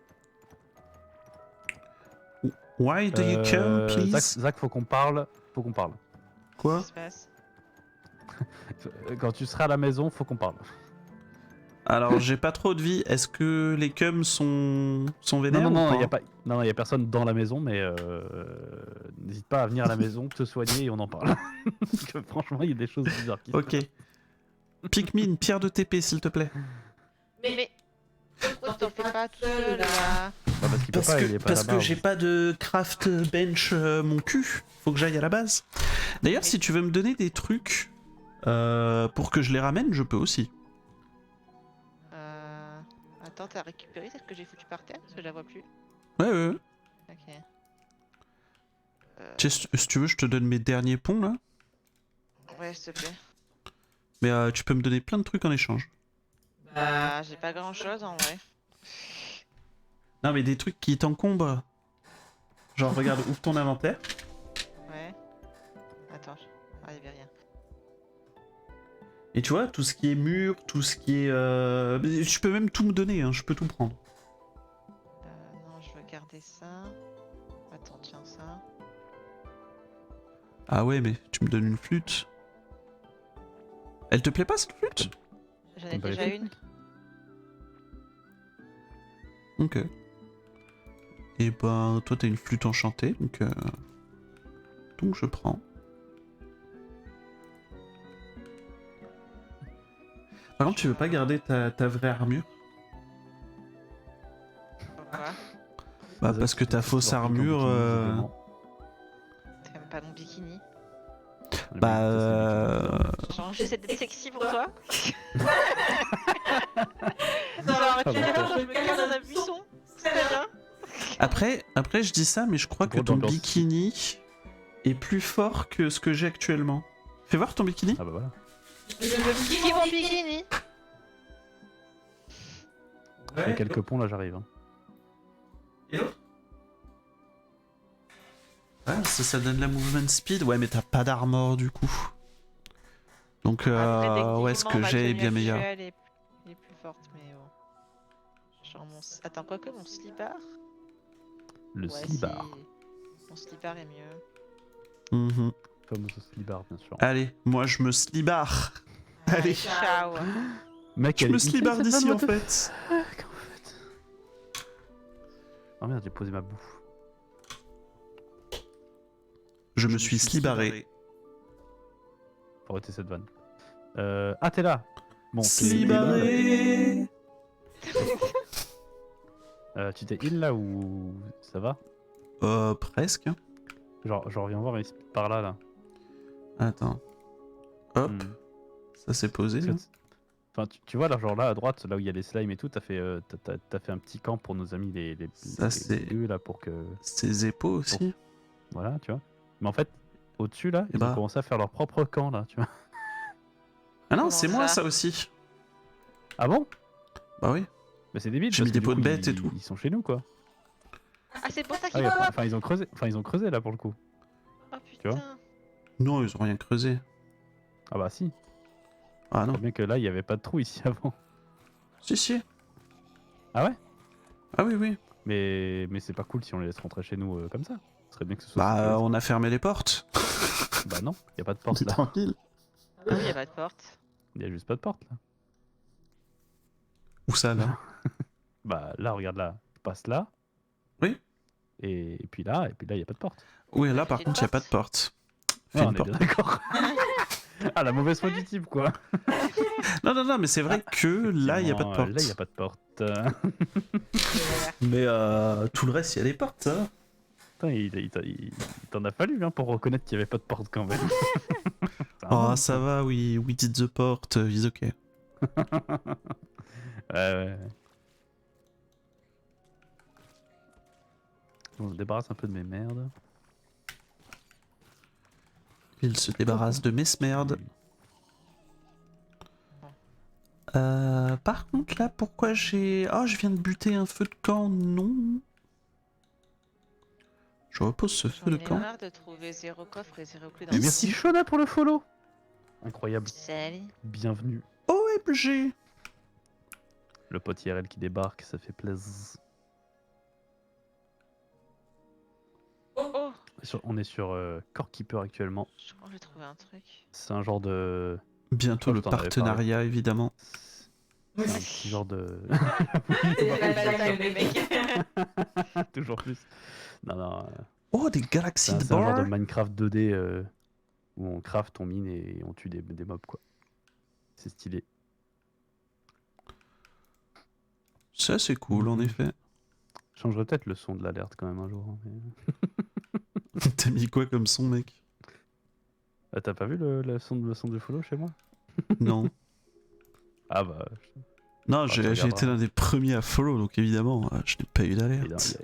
Why do you come, please? Zach, faut qu'on parle. Faut qu'on parle. Quoi? Qu'est-ce qui se passe? Quand tu seras à la maison, faut qu'on parle. Alors j'ai pas trop de vie, est-ce que les cums sont vénères Non, ou non, pas il y a pas. Non, il y a personne dans la maison, mais n'hésite pas à venir à la maison, te soigner et on en parle. Parce que franchement, il y a des choses bizarres qui se Ok. Pikmin, pierre de TP s'il te plaît. Mais pourquoi tu le fais pas tout seul là? Bah, parce qu'il peut pas, il est pas Parce que là-bas. j'ai pas de craft bench mon cul. Faut que j'aille à la base. D'ailleurs, si tu veux me donner des trucs pour que je les ramène, je peux aussi. Attends, t'as récupéré celle que j'ai foutue par terre? Parce que je la vois plus. Ouais, ouais, ouais. Ok. Tu sais, si tu veux, je te donne mes derniers ponts là. Ouais, s'il te plaît. Mais tu peux me donner plein de trucs en échange. Bah, j'ai pas grand chose en vrai. Non, mais des trucs qui t'encombrent. Genre, regarde, ouvre ton inventaire. Ouais. Attends, ah, y'avait rien. Et tu vois, tout ce qui est mur, tout ce qui est... Tu peux même tout me donner, hein, je peux tout prendre. Non, je veux garder ça. Attends, tiens, ça. Ah ouais, mais tu me donnes une flûte. Elle te plaît pas cette flûte? J'en ai T'aimes pas les déjà flûtes, une. Ok. Et ben, toi t'as une flûte enchantée, donc je prends. Par contre, tu veux pas garder ta vraie armure? Pourquoi? Bah Zach, parce que tu ta fais fausse toujours piquer en armure... bikini, visiblement. T'aimes pas mon bikini? Le Bah, but, c'est Genre, j'essaie d'être sexy pour toi. Genre, tu bah, verras, je me cache dans un buisson. C'est très bien. après, je dis ça, mais je crois que Drôle ton d'ambiance. bikini est plus fort que ce que j'ai actuellement. Fais voir ton bikini. Ah bah voilà. Qui mon bikini? Il y a quelques ponts là, j'arrive. Hein. Ah, ça donne la movement speed. Ouais, mais t'as pas d'armor du coup. Donc, Après, ouais, ce que ma j'ai est tenue bien meilleur. actuelle est plus forte, mais bon. Genre mon... Attends, quoique mon slipper. Le Ouais, slibard. si. Mon slipper est mieux. Mhm. Fameux slibard, bien sûr. Allez, moi je me slibard. Allez, Ciao. Mec, je elle me est slibard insane, cette d'ici vanne, en what the fait. fuck, en fait. Oh merde, j'ai posé ma bouffe. Je me suis slibaré. Faut arrêter cette vanne. Ah, t'es là. Bon, Slibaré. tu t'es heal là ou ça va? Presque. Genre, je reviens voir, mais par là, là. Attends. Hop, Hmm. ça s'est posé. Parce que Là. Enfin, tu vois là, genre là à droite, là où il y a les slimes et tout, t'as fait, t'as fait un petit camp pour nos amis Ça, c'est- gueux, là pour que, Ses épaules aussi. voilà, tu vois. Mais en fait, au-dessus là, Eh ils ont bah. commencé à faire leur propre camp là, tu vois. Ah non, Comment c'est moi ça ça aussi. Ah bon? Bah oui. Mais c'est débile. J'ai parce mis que des du pots coup, de bêtes et tout. Ils sont chez nous quoi. Ah, c'est pour ça Ah, qu'il oui, va. enfin ils ont creusé là pour le coup. Oh Tu vois putain. Non, ils ont rien creusé. Ah bah si. Ah non. Le mec là, il y avait pas de trou ici avant. Si, si. Ah ouais? Ah oui, oui. Mais c'est pas cool si on les laisse rentrer chez nous comme ça. Ce serait bien que ce soit. Bah, sécurisé. on a fermé les portes. Bah non, y a pas de On porte est là. tranquille. Ah oui, y a pas de porte. Y a juste pas de porte là. Où ça là? Bah là, regarde là, tu passes là. Oui. Et puis là, y a pas de porte. Oui, là Fais par une contre, y a pas porte. de porte. Fais Ouais, une on est porte. bien d'accord. Ah, la mauvaise foi du type quoi. Non, non, non, mais c'est vrai que là, y a pas de porte. Là, y a pas de porte. Mais tout le reste, y a des portes, ça. Putain, il t'en a fallu hein, pour reconnaître qu'il y avait pas de porte quand même. C'est un Oh, monstre. ça va, oui. We did the port, is okay. Ouais. On se débarrasse un peu de mes merdes. Il se débarrasse de mes merdes. Par contre, là, pourquoi j'ai... Oh, je viens de buter un feu de camp, non. Je repose ce feu de J'en ai camp. marre de trouver 0 coffre et 0 clé dans Et le merci Ici. Shona pour le follow. Incroyable. Salut. Bienvenue. OMG. Le pote IRL qui débarque, ça fait plaisir. Oh, On est sur Core Keeper actuellement. je crois que j'ai trouvé un truc. C'est un genre de... Bientôt Je le crois que t'en avais partenariat, évidemment. C'est un petit genre de... Toujours plus. Non, non. Oh, des Galaxy C'est un de genre de bar. Minecraft 2D où on craft, on mine et on tue des mobs quoi. C'est stylé. Ça, c'est cool, en effet. Je changerai peut-être le son de l'alerte quand même un jour. Hein, mais- T'as mis quoi comme son, mec? Ah, t'as pas vu le son de follow chez moi? Non. Ah bah, Non, tu j'ai regarderas. été l'un des premiers à follow, donc évidemment, je n'ai pas eu il d'alerte.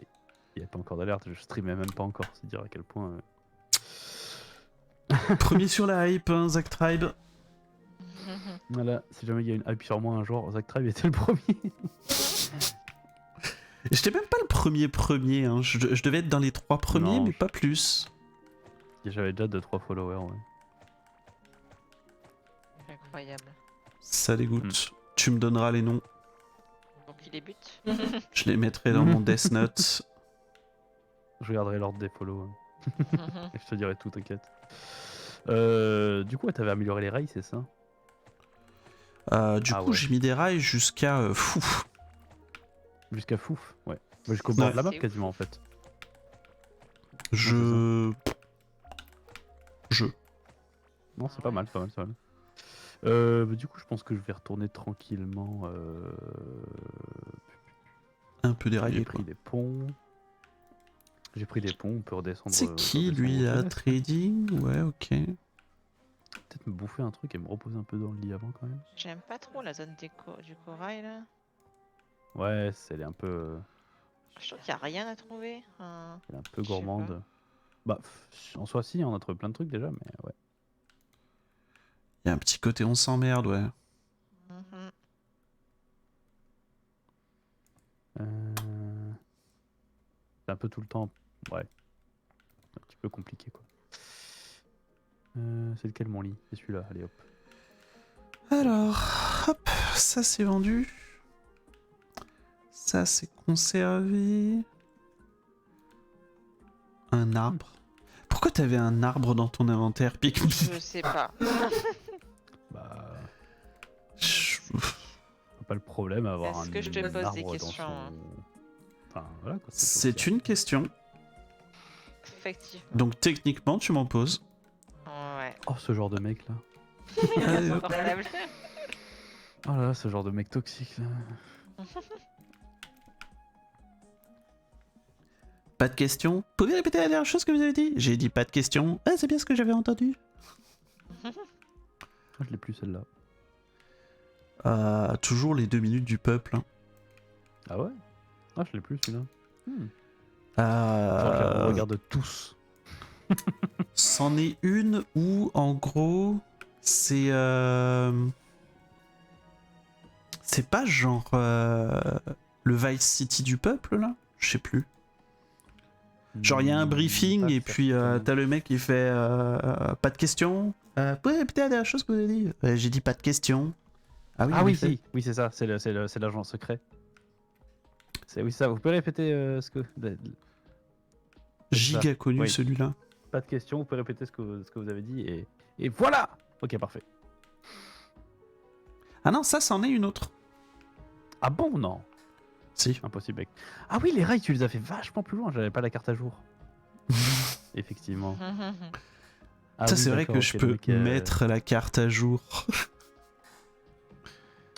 n'y a pas encore d'alerte, je streamais même pas encore, c'est dire à quel point... Premier sur la hype, hein, Zack Tribe. Voilà, si jamais il y a une hype sur moi un jour, Zack Tribe était le premier. J'étais même pas le premier, hein. Je devais être dans les 3 premiers, Non, mais pas plus. J'avais déjà 2-3 followers, ouais. Incroyable. Ça dégoûte. Tu me donneras les noms. Pour qui les bute? Je les mettrai dans mon Death Note. Je regarderai l'ordre des follow. Et je te dirai tout, t'inquiète. Du coup, ouais, t'avais amélioré les rails, c'est ça? Du Ah coup, ouais. j'ai mis des rails jusqu'à fou. Jusqu'à fouf, ouais. Bah, jusqu'au bord Ouais. de la map C'est quasiment ouf. en fait. Je. Non, c'est Ah pas ouais. mal, c'est pas mal, c'est pas mal. Bah, du coup, je pense que je vais retourner tranquillement. Un peu J'ai déraillé, pris quoi. des ponts. J'ai pris des ponts, on peut redescendre. C'est qui, lui, là? Trading? Ouais, ok. peut-être me bouffer un truc et me reposer un peu dans le lit avant quand même. J'aime pas trop la zone du corail là. Ouais, elle est un peu, Je trouve qu'il y a rien à trouver. Enfin, elle est un peu Je sais pas. gourmande. Bah, en soi, si, on a trouvé plein de trucs déjà, mais ouais. Il y a un petit côté on s'emmerde, ouais. mhm. C'est un peu tout le temps, ouais. Un petit peu compliqué quoi. C'est lequel mon lit? C'est celui-là, allez hop. Alors, hop, ça c'est vendu. Ça c'est conservé. Un arbre. Pourquoi t'avais un arbre dans ton inventaire, Pic? Je sais pas. Bah, Je- pas le problème à avoir Est-ce que je te pose des arbre dans questions, son- hein Enfin, voilà quoi. C'est une question. Effectivement. Donc techniquement, tu m'en poses. Ouais. Oh, ce genre de mec là. Allez, hop. Confortable. Oh là là, ce genre de mec toxique là. Pas de question. Vous pouvez répéter la dernière chose que vous avez dit? J'ai dit pas de question. Ah, c'est bien ce que j'avais entendu. Moi, je l'ai plus celle-là. Toujours les 2 minutes du peuple. Hein. Ah ouais? Ah, je l'ai plus celui-là. Genre, je les regarde tous. C'en est une où, en gros, c'est. C'est pas genre. Le Vice City du peuple, là? Je sais plus. Genre, il y a un briefing Pas et puis certainement. t'as le mec qui fait pas de questions. Vous pouvez répéter la dernière chose que vous avez dit? J'ai dit pas de questions. Ah oui, Ah en oui, effet. si, oui, c'est ça, c'est l'agent secret. Oui, ça, vous pouvez répéter ce que. Giga connu Oui. celui-là. Pas de questions, vous pouvez répéter ce que vous avez dit et voilà! Ok, parfait. Ah non, ça, c'en est une autre. Ah bon, non? Si. Impossible, mec. Ah oui, les rails, tu les as fait vachement plus loin, j'avais pas la carte à jour. Effectivement. Ah Ça, oui, c'est vrai d'accord, que ok, je le peux mec, mettre la carte à jour.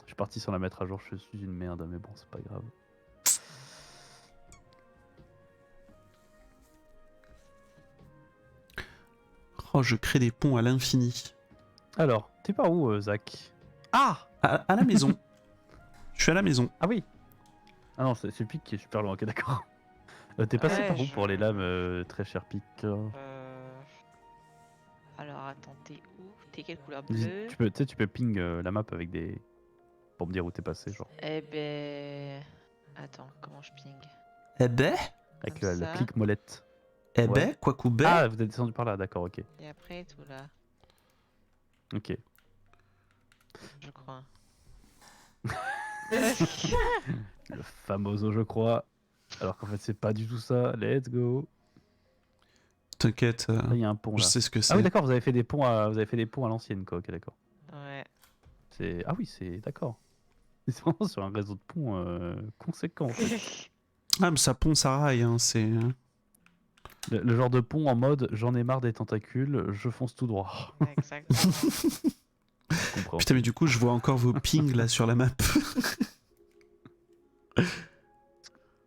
Je suis parti sans la mettre à jour, je suis une merde, mais bon, c'est pas grave. Oh, je crée des ponts à l'infini. Alors, t'es par où, Zach? Ah! À la maison. Je suis à la maison. Ah oui! Ah non, c'est Pic qui est super loin, ok, d'accord. T'es passé Ouais, par où pour les lames, très cher Pic? Alors attends, t'es où? T'es quelle couleur Dis- bleue? tu peux ping la map avec des. Pour me dire où t'es passé, genre. Eh ben... Attends, comment je ping? Eh ben, Avec Comme la ça. clic molette. eh Ouais. ben, quoi ben. Ah, vous êtes descendu par là, d'accord, ok. Et après tout là, Ok. je crois. Le famoso, je crois. Alors qu'en fait, c'est pas du tout ça. Let's go. T'inquiète, Là, il y a un pont je là. sais ce que c'est. Ah oui, d'accord, vous avez fait des ponts à, l'ancienne, quoi. Ok, d'accord. Ouais. Ah oui, c'est d'accord. C'est vraiment sur un réseau de ponts conséquent. En fait. Ah, mais ça pond, ça raille, hein, c'est. Le genre de pont en mode j'en ai marre des tentacules, je fonce tout droit. Exactement. Je comprends. Putain, mais du coup, je vois encore vos pings là sur la map.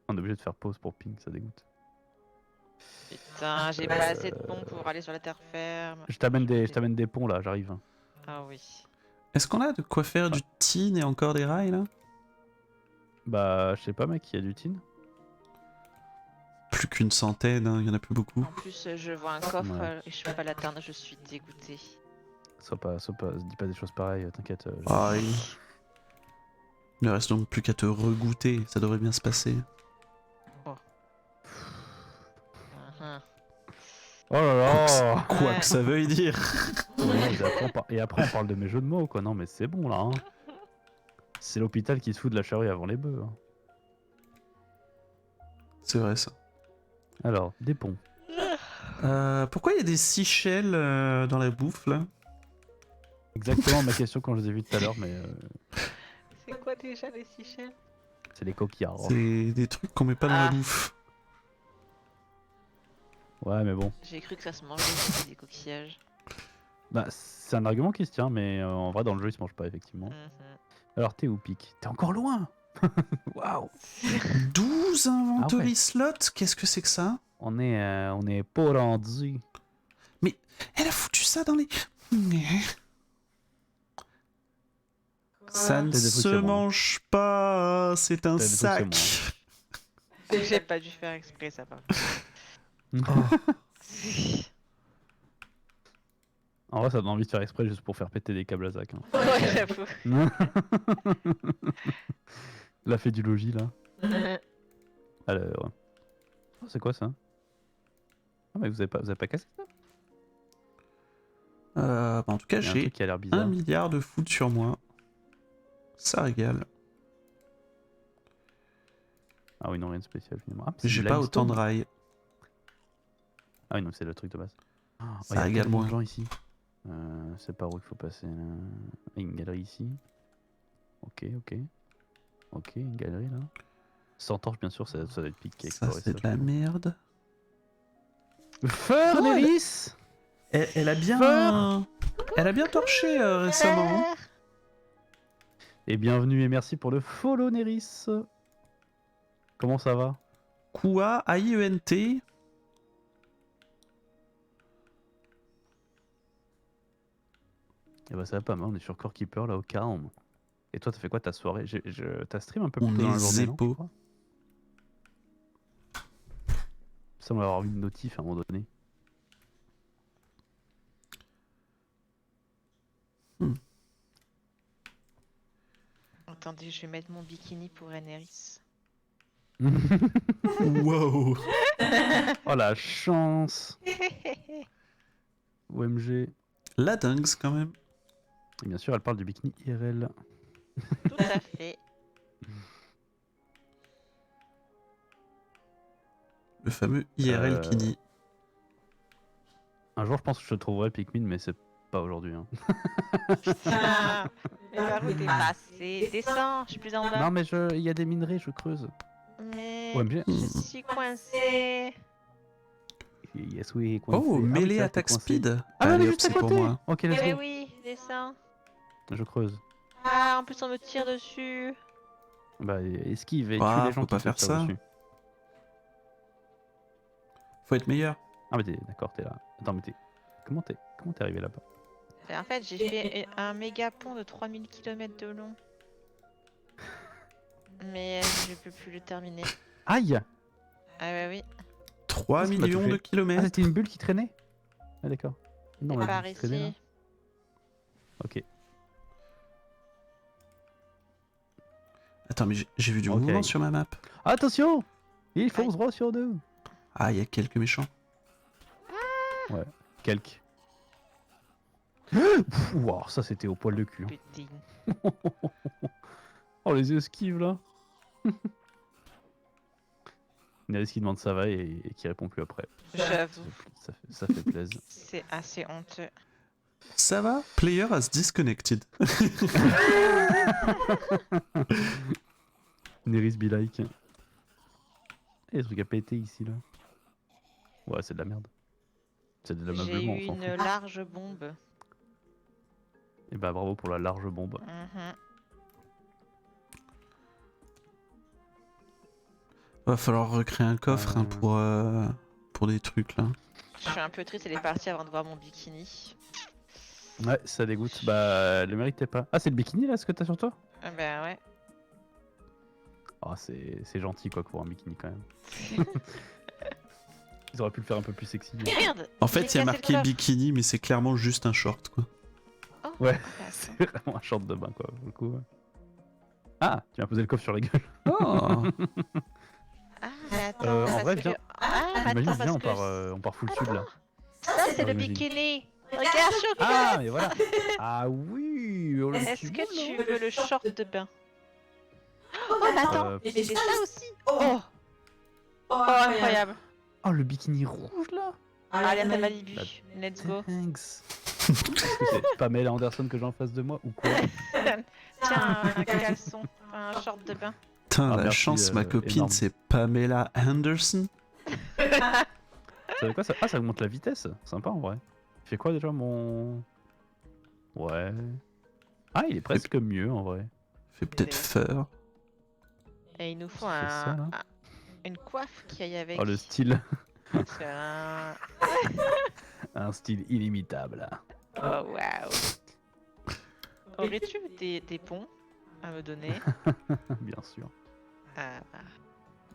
On est obligé de faire pause pour ping, ça dégoûte. Putain, j'ai pas assez de ponts pour aller sur la terre ferme. Je t'amène des ponts là, j'arrive. Ah oui. Est-ce qu'on a de quoi faire du tin et encore des rails là? Bah, je sais pas, mec, il y a du tin. Plus qu'une centaine, hein, il y en a plus beaucoup. En plus, je vois un coffre Ouais. et je peux pas l'atteindre, je suis dégoûtée. Sois pas, dis pas des choses pareilles, t'inquiète. Ah oui. Il ne reste donc plus qu'à te regoûter, ça devrait bien se passer. Mhm. Oh là là. Quoi Ouais. que ça veuille dire. Et après, on parle de mes jeux de mots, quoi. Non, mais c'est bon là. Hein. C'est l'hôpital qui se fout de la charrue avant les bœufs. Hein. C'est vrai ça. Alors, des ponts. Pourquoi il y a des Seychelles dans la bouffe là? Exactement ma question quand je les ai vus tout à l'heure, mais C'est quoi déjà les Seychelles? c'est les coquillards. C'est des trucs qu'on met pas dans la Ah. bouffe. Ouais, mais bon. J'ai cru que ça se mangeait des coquillages. Bah, c'est un argument qui se tient, mais en vrai, dans le jeu, il se mange pas, effectivement. Mhm. Alors, t'es où, Pic? T'es encore loin. Waouh. 12 inventory Ah ouais. slots? Qu'est-ce que c'est que ça? On est pas rendu. Elle a foutu ça dans les... Ça ne T'as des trucs, se c'est bon. mange pas, c'est un T'as des trucs, c'est sac. J'ai pas dû faire exprès ça par Oh. contre. En vrai, ça donne envie de faire exprès juste pour faire péter des câbles à Zach. Hein. Ouais, j'avoue. La fait du logis là. Alors. Oh, c'est quoi ça? Ah, mais vous avez pas cassé ça? Bah, en tout cas, Il y a un j'ai truc qui a l'air 1 bizarre. milliard de foot sur moi. Ça régale. Ah oui, non, rien de spécial finalement. Ah, mais c'est J'ai du pas autant de limestone. rails. Ah oui, non, c'est le truc de base. Oh, il Ça y a régale tellement de moins. gens ici. C'est par où il faut passer là. Ah, une galerie ici. Ok, ok. Ok, une galerie là. Sans torche, bien sûr, ça doit être piqué. Ça, c'est de la merde. Feur, Oh, Néris! Elle a bien... Feur Elle a bien torché récemment. hein. Et bienvenue et merci pour le follow, Néris. Comment ça va? Kua, A-I-E-N-T. Eh bah ça va pas mal, on est sur Core Keeper là au calme. Et toi, t'as fait quoi ta soirée? T'as stream un peu On plus tôt dans est la journée, non, zépo. je crois. Ça on va avoir une notif à un moment donné. Attendez, je vais mettre mon bikini pour Eneris. Wow. Oh la chance! OMG. La dingue quand même. Et bien sûr, elle parle du bikini IRL. Tout à fait. Le fameux IRL Kini. Un jour, je pense que je te trouverai Pikmin, mais c'est pas aujourd'hui. Hein. Putain, mais par où t'es passé? Descends, je suis plus en bas. Non, mais il y a des minerais, je creuse. Mais OMG. je suis coincée. Yes, oui, coincé. Oh, Ah oui, mêlée c'est vrai, t'es attaque coincé. speed. Ah, mais Allez elle est hop, juste à c'est pour côté. moi. Ok, let's Eh go. oui, descends. Je creuse. Ah, en plus on me tire dessus. Bah, esquive et tue Ah, les gens faut qui pas te faire tirent ça. dessus. Faut être meilleur. Ah, mais d'accord, t'es là. Attends, mais comment t'es arrivé là-bas? Et en fait, j'ai fait un méga pont de 3000 km de long. Mais je peux plus le terminer. Aïe! Ah bah oui, 3 Qu'est-ce qui m'a millions touché de Ah, kilomètres. c'était une bulle qui traînait? Ah, d'accord. Non, c'est la par bulle qui traînait là. ici. Ok. Attends, mais j'ai vu du Ok. mouvement sur ma map. Attention! Il fonce Aïe. droit sur nous! Ah, il y a quelques méchants. Quelques. Pff, wow, ça c'était au poil de cul. Hein. Putain. Oh, les esquives là! Néris qui demande ça va et qui répond plus après. J'avoue, Ça fait plaisir. c'est assez honteux. Ça va? Player has disconnected. Néris be like. Il y a des trucs à péter ici là. Ouais, c'est de la merde. C'est de J'ai l'ameublement, on eu s'en une fout. large bombe. Et bah bravo pour la large bombe. Mhm. Va falloir recréer un coffre hein, pour des trucs là. Je suis un peu triste, elle est partie avant de voir mon bikini. Ouais, ça dégoûte. Bah, elle le méritait pas. Ah, c'est le bikini là, ce que t'as sur toi? Ah bah ouais. Ah, c'est gentil quoi pour un bikini quand même. Ils auraient pu le faire un peu plus sexy. Mais merde! En j'ai fait, il y a cassé le marqué coffre. bikini, mais c'est clairement juste un short quoi. Oh, Ouais. d'accord. C'est vraiment un short de bain quoi, pour le coup. Ouais. Ah, tu m'as posé le coffre sur la gueule. Oh. Ah, mais attends, En parce vrai, que... viens. Ah, mais Imagine, attends, viens, parce que... on part full sud là. Ça, c'est Ah, le imagine. bikini! Regarde, je suis au Ah, mais voilà. Ah oui. Oh, le Est-ce petit que bout, tu là. veux le short de bain? Oh, mais attends! Euh, J'ai ça aussi! Oh! Oh, incroyable! Oh, le bikini rouge là. Allez, à ta Malibu. Bah, Let's go. Thanks. Est-ce que c'est Pamela Anderson que j'ai en face de moi ou quoi? Tiens, un caleçon, un short de bain. Putain, Ah, la merci, chance, ma copine, énorme. c'est Pamela Anderson. Ça fait quoi ça? Ah, ça augmente la vitesse. Sympa en vrai. Il fait quoi déjà mon. Ouais. Ah, il est presque mieux en vrai. Fait peut-être feur. Et il nous faut Ça fait ça, là. une coiffe qui aille avec. Oh, le style. Parce que là... Un style illimitable. Oh waouh. Aurais-tu des ponts à me donner? Bien sûr. Ah,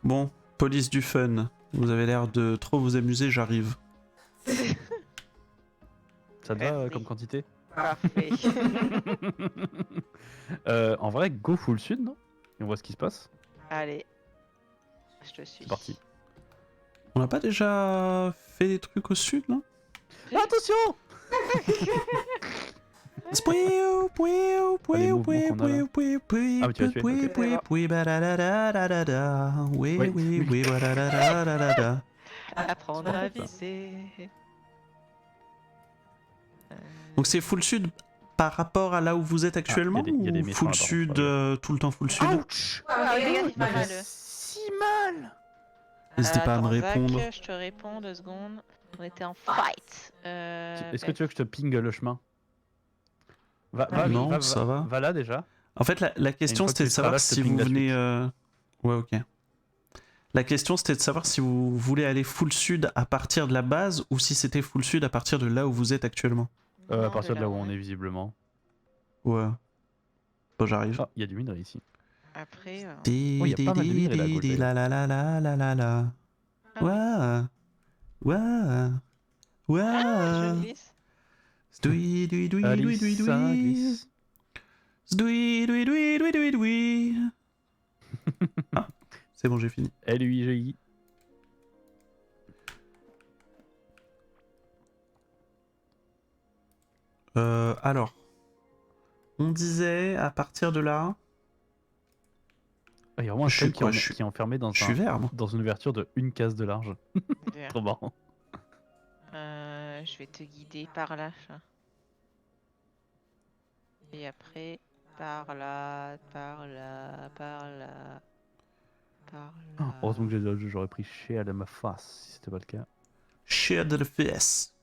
Bon, police du fun. Vous avez l'air de trop vous amuser, j'arrive. Ça te va Merci. comme quantité? parfait. En vrai, go full sud, non? Et on voit ce qui se passe. Allez, je te suis. C'est parti. On n'a pas déjà fait des trucs au sud, non? Attention! Ah, mais tu vas tuer, Apprendre à C'est ça. viser. Donc c'est full sud par rapport à là où vous êtes actuellement y a des ou méchants full là, par contre, sud tout le temps full sud? Ouch! Regarde, il m'a fait mal. fait si mal! N'hésitez pas à me Attends, Zach, répondre. je te réponds 2 secondes. On était en fight. Est-ce que tu veux que je te ping le chemin? Non, ça va. Va là déjà. En fait, la question fois que c'était tu de seras savoir là, je te si ping vous la venez. suite. Ouais, ok. La question c'était de savoir si vous voulez aller full sud à partir de la base ou si c'était full sud à partir de là où vous êtes actuellement. À partir de là où on est visiblement. Ouais. Bon, j'arrive. Ah, il y a du minerai ici. Après. Oh, y a pas mal de minerais là à gauche, La la la la la la la. Ah oui. Ouais. Ouais. Je Ouais. glisse. Sdoui, doui, doui, doui, doui, Alice, ça doui. glisse. Sdoui, doui, doui, doui, doui, doui. Ah, c'est bon, j'ai fini. LUIGI. Alors, on disait à partir de là. Il y a vraiment un Je suis thème quoi, qui est enfermé dans, Je suis vert, moi. dans une ouverture de une case de large. Vert. Trop marrant. Je vais te guider par là. ça. Et après, par là, par là, par là, par Oh, là. heureusement que j'aurais pris Shea de ma face si c'était pas le cas. Share de fesses.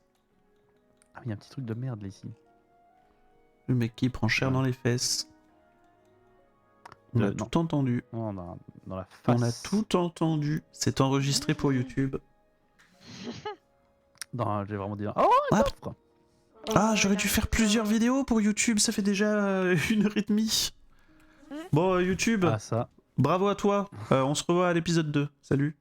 Ah, mais il y a un petit truc de merde là ici. Le mec qui prend cher dans les fesses. On a Non. tout entendu. Non, dans la face. On a tout entendu. C'est enregistré pour YouTube. Non, j'ai vraiment dit. Oh, Ah, coffre. Ah, j'aurais dû faire plusieurs vidéos pour YouTube. Ça fait déjà 1h30. Bon, YouTube, Ah, ça. bravo à toi. On se revoit à l'épisode 2. Salut.